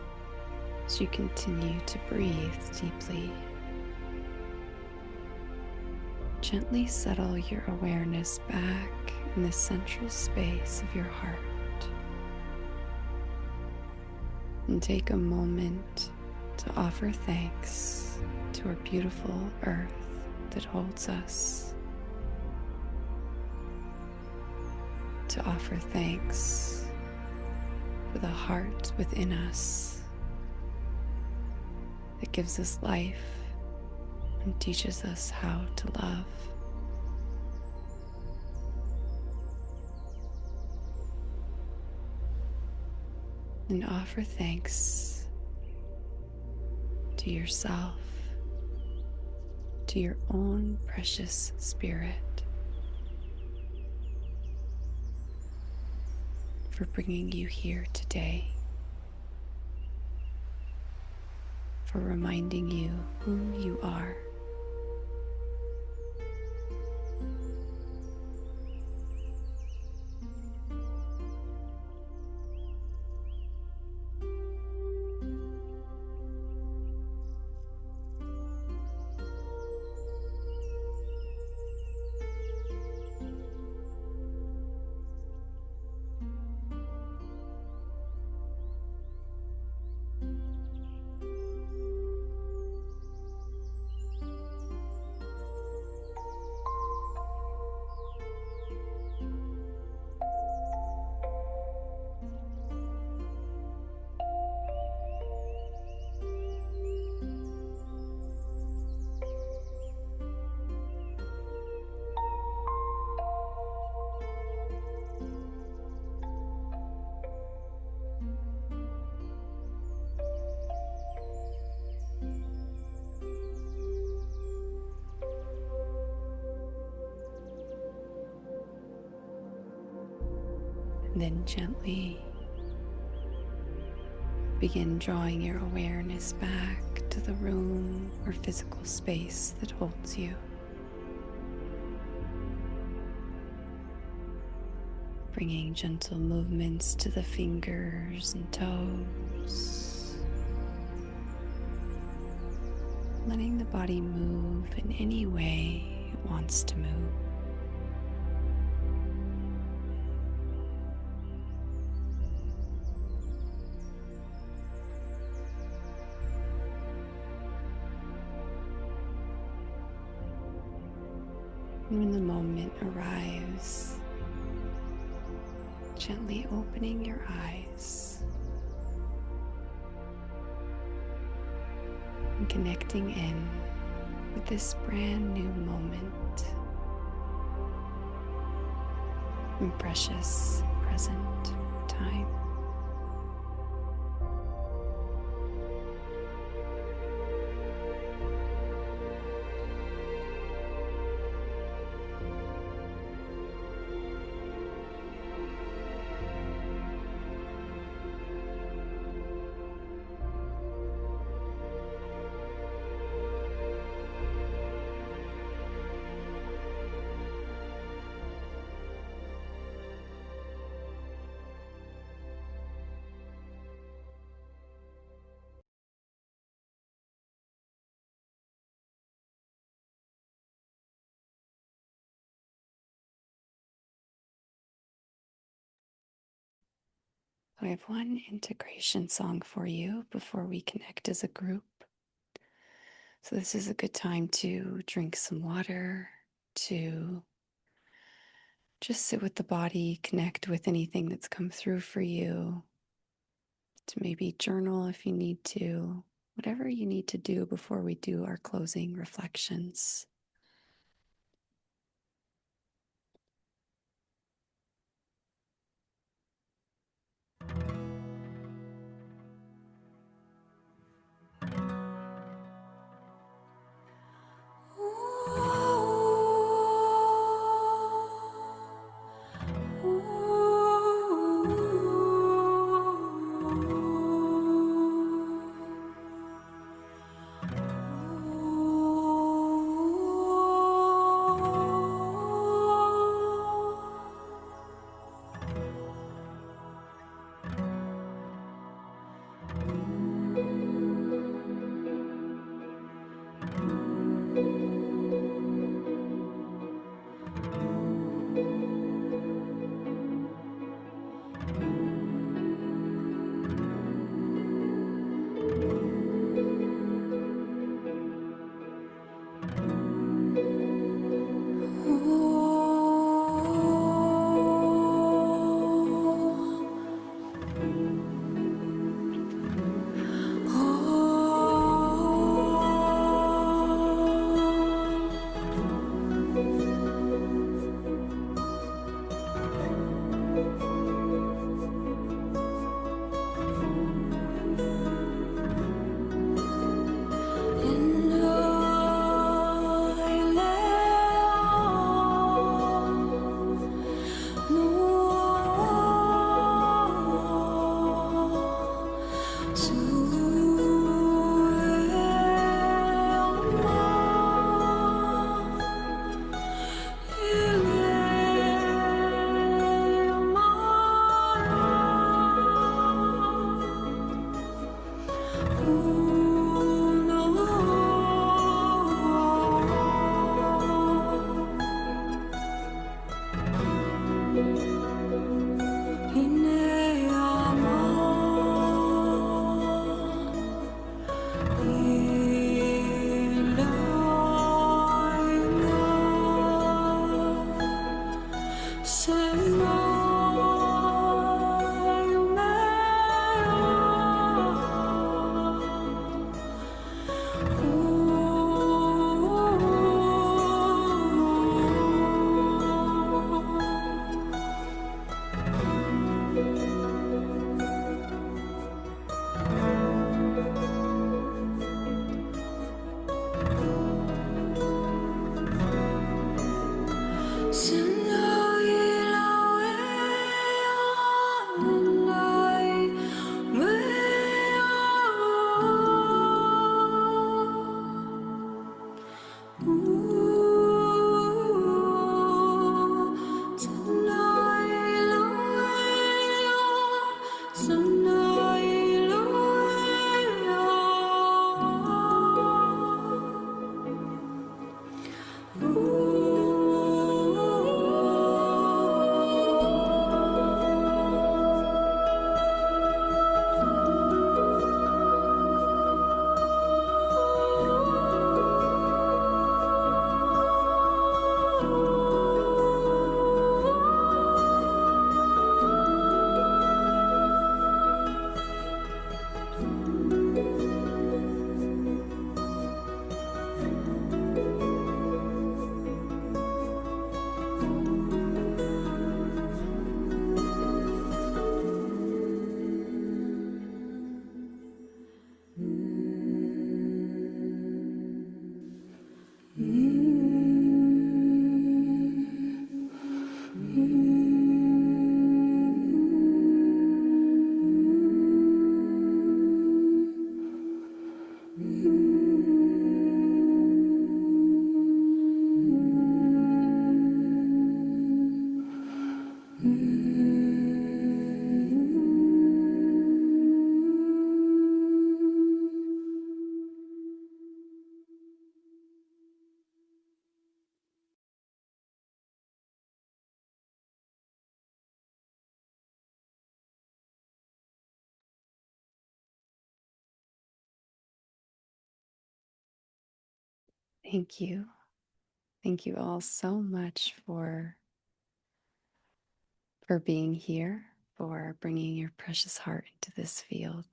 as you continue to breathe deeply, gently settle your awareness back in the central space of your heart. And take a moment to offer thanks to our beautiful earth that holds us. To offer thanks for the heart within us that gives us life and teaches us how to love. And offer thanks to yourself, to your own precious spirit, for bringing you here today, for reminding you who you are. And then gently begin drawing your awareness back to the room or physical space that holds you. Bringing gentle movements to the fingers and toes. Letting the body move in any way it wants to move. And when the moment arrives, gently opening your eyes and connecting in with this brand new moment and precious present time. I have one integration song for you before we connect as a group. So this is a good time to drink some water, to just sit with the body, connect with anything that's come through for you, to maybe journal if you need to, whatever you need to do before we do our closing reflections. Thank you. Thank you all so much for being here, for bringing your precious heart into this field.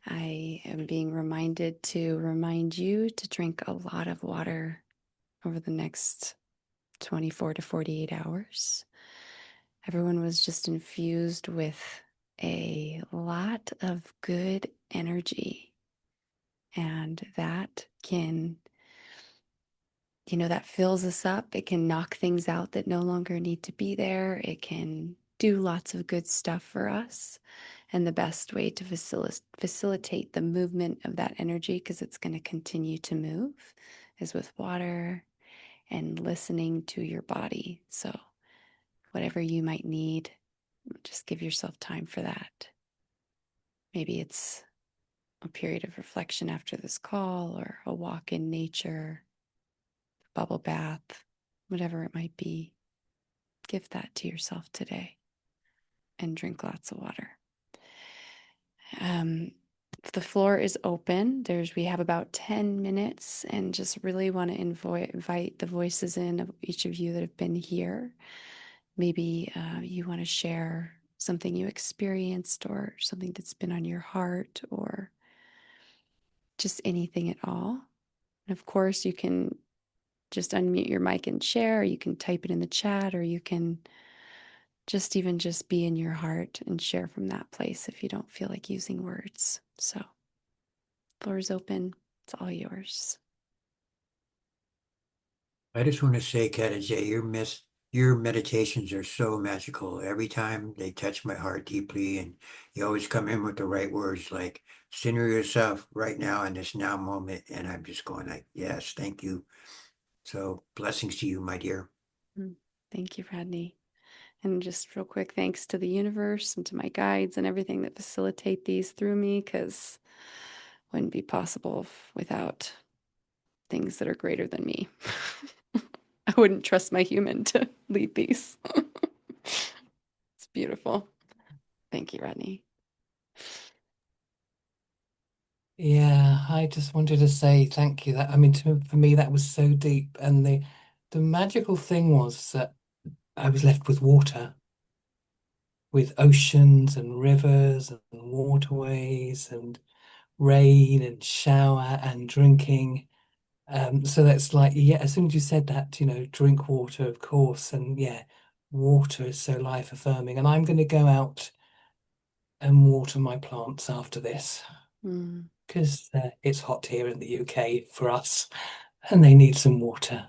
I am being reminded to remind you to drink a lot of water over the next 24 to 48 hours. Everyone was just infused with a lot of good energy, and that can, that fills us up. It can knock things out that no longer need to be there. It can do lots of good stuff for us. And the best way to facilitate the movement of that energy, because it's going to continue to move, is with water and listening to your body. So, whatever you might need, just give yourself time for that. Maybe it's a period of reflection after this call, or a walk in nature, bubble bath, whatever it might be. Give that to yourself today and drink lots of water. The floor is open. We have about 10 minutes, and just really want to invite the voices in of each of you that have been here. Maybe you want to share something you experienced, or something that's been on your heart, or just anything at all. And of course, you can just unmute your mic and share, or you can type it in the chat, or you can just be in your heart and share from that place if you don't feel like using words. So, floor is open. It's all yours. I just want to say, Khadijah, your meditations are so magical. Every time they touch my heart deeply, and you always come in with the right words, like center yourself right now in this now moment. And I'm just going like, yes, thank you. So blessings to you, my dear. Thank you, Rodney. And just real quick, thanks to the universe and to my guides and everything that facilitate these through me, because it wouldn't be possible without things that are greater than me. I wouldn't trust my human to lead these. It's beautiful. Thank you, Rodney. Yeah, I just wanted to say thank you. For me, that was so deep, and the magical thing was that I was left with water, with oceans and rivers and waterways and rain and shower and drinking. So that's like, yeah, as soon as you said that, drink water, of course. And yeah, water is so life affirming. And I'm going to go out and water my plants after this Mm, because it's hot here in the UK for us and they need some water.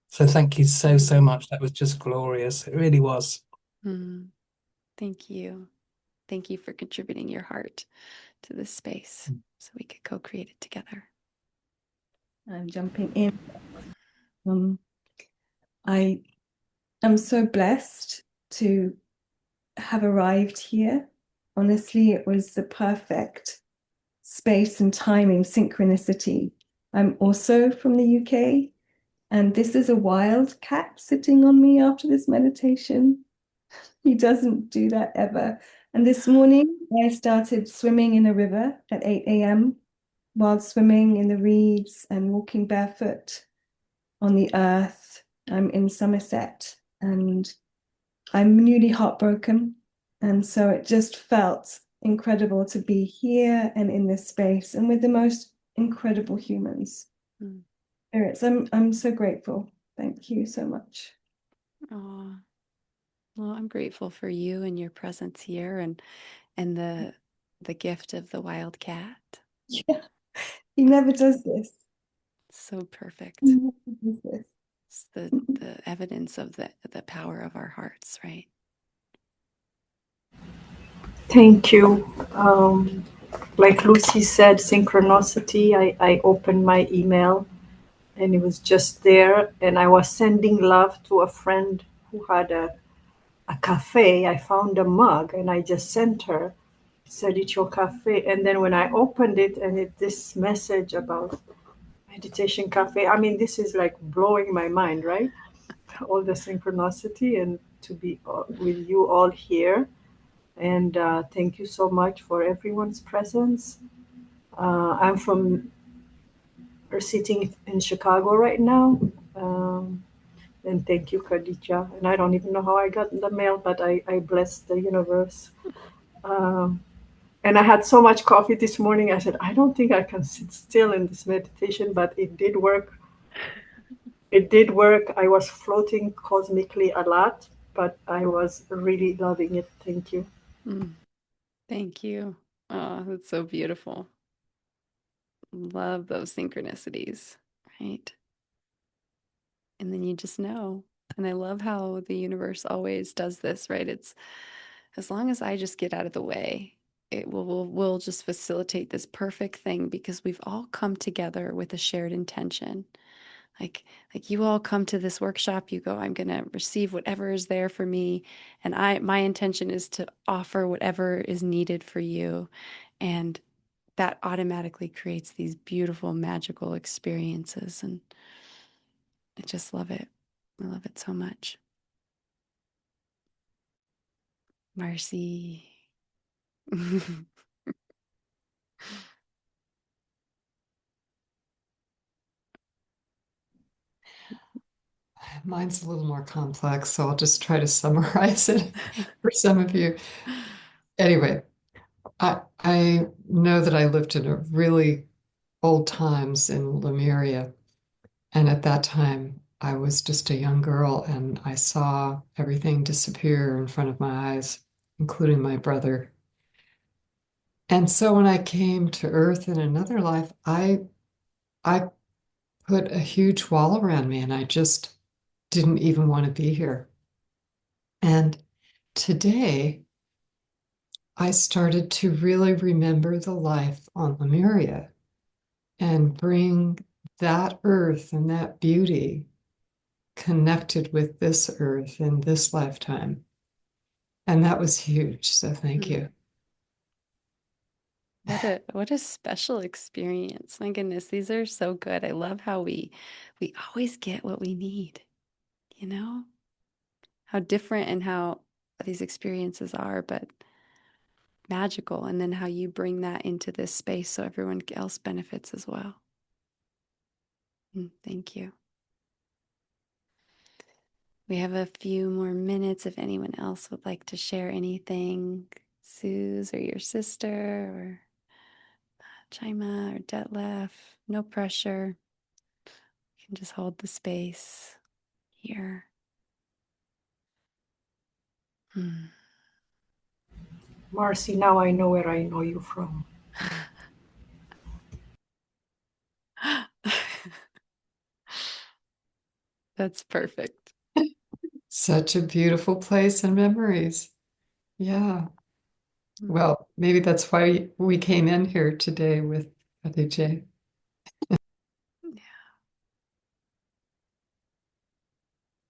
So thank you so, so mm, much. That was just glorious. It really was. mm. Thank you. Thank you for contributing your heart to this space so we could co-create it together. I'm jumping in. I am so blessed to have arrived here. Honestly, it was the perfect space and timing, synchronicity. I'm also from the UK, and this is a wild cat sitting on me after this meditation. He doesn't do that ever. And this morning, I started swimming in a river at 8 a.m. while swimming in the reeds and walking barefoot on the earth. I'm in Somerset and I'm newly heartbroken. And so it just felt incredible to be here and in this space and with the most incredible humans. Mm. Spirits. I'm so grateful. Thank you so much. Oh, well, I'm grateful for you and your presence here and the gift of the wild cat. Yeah, he never does this. It's so He perfect. never does this. It's the evidence of the power of our hearts, right? Thank you. Like Lucy said, synchronicity. I opened my email and it was just there. And I was sending love to a friend who had a cafe. I found a mug and I just sent her, said it's your cafe. And then when I opened it and this message about meditation cafe, I mean, this is like blowing my mind, right? All the synchronicity and to be with you all here. And thank you so much for everyone's presence. I'm from or sitting in Chicago right now. And thank you, Khadija. And I don't even know how I got the mail, but I blessed the universe. Um, and I had so much coffee this morning. I said, I don't think I can sit still in this meditation, but it did work. It did work. I was floating cosmically a lot, but I was really loving it. Thank you. Mm. Thank you. Oh, that's so beautiful. Love those synchronicities, right? And then you just know. And I love how the universe always does this, right? It's as long as I just get out of the way, it will just facilitate this perfect thing because we've all come together with a shared intention. Like you all come to this workshop, you go, I'm gonna receive whatever is there for me. And my intention is to offer whatever is needed for you. And that automatically creates these beautiful, magical experiences. And I just love it. I love it so much. Marcy. Mine's a little more complex, so I'll just try to summarize it for some of you. Anyway, I know that I lived in a really old times in Lemuria, and at that time I was just a young girl, and I saw everything disappear in front of my eyes, including my brother. And so when I came to Earth in another life, I put a huge wall around me, and I just didn't even want to be here. And today, I started to really remember the life on Lemuria and bring that earth and that beauty connected with this earth in this lifetime. And that was huge. So thank Mm. you. What a special experience. My goodness, these are so good. I love how we always get what we need, you know? How different and how these experiences are, but magical. And then how you bring that into this space so everyone else benefits as well. Thank you. We have a few more minutes if anyone else would like to share anything. Suze or your sister or Chima or Detlef. No pressure. You can just hold the space here. Marcy, now I know where I know you from. That's perfect. Such a beautiful place and memories. Yeah. Well, maybe that's why we came in here today with Khadija.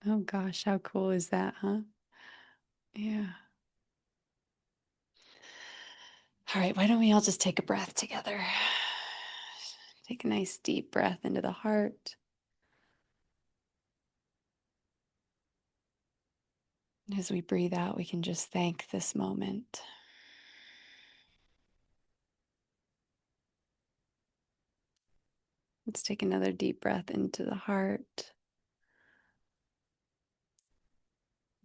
Oh gosh, how cool is that, huh? Yeah. All right, why don't we all just take a breath together? Take a nice deep breath into the heart. As we breathe out, we can just thank this moment. Let's take another deep breath into the heart.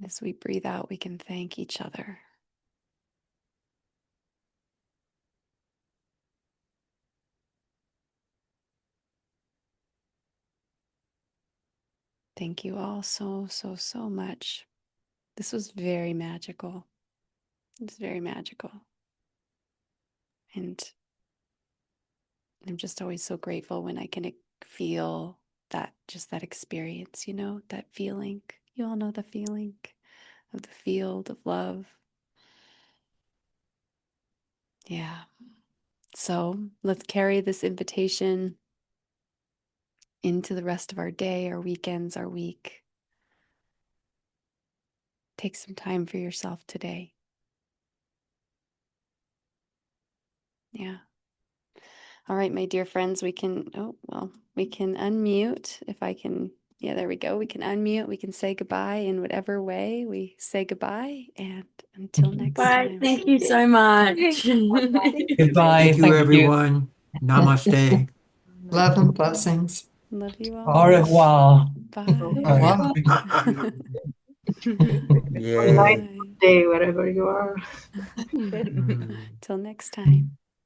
As we breathe out, we can thank each other. Thank you all so, so, so much. This was very magical. It's very magical. And I'm just always so grateful when I can feel that, just that experience, that feeling. You all know the feeling of the field of love. Yeah. So let's carry this invitation into the rest of our day, our weekends, our week. Take some time for yourself today. Yeah. All right, my dear friends, we can unmute if I can. Yeah, there we go. We can unmute. We can say goodbye in whatever way we say goodbye. And until next Bye. time. Thank you so much. Goodbye. Thank you, Thank you. everyone. Namaste. Love and blessings. Love you Au all. revoir. Bye. Au revoir. Good night, Yay. Bye. good day, wherever you are. Mm. Till next time.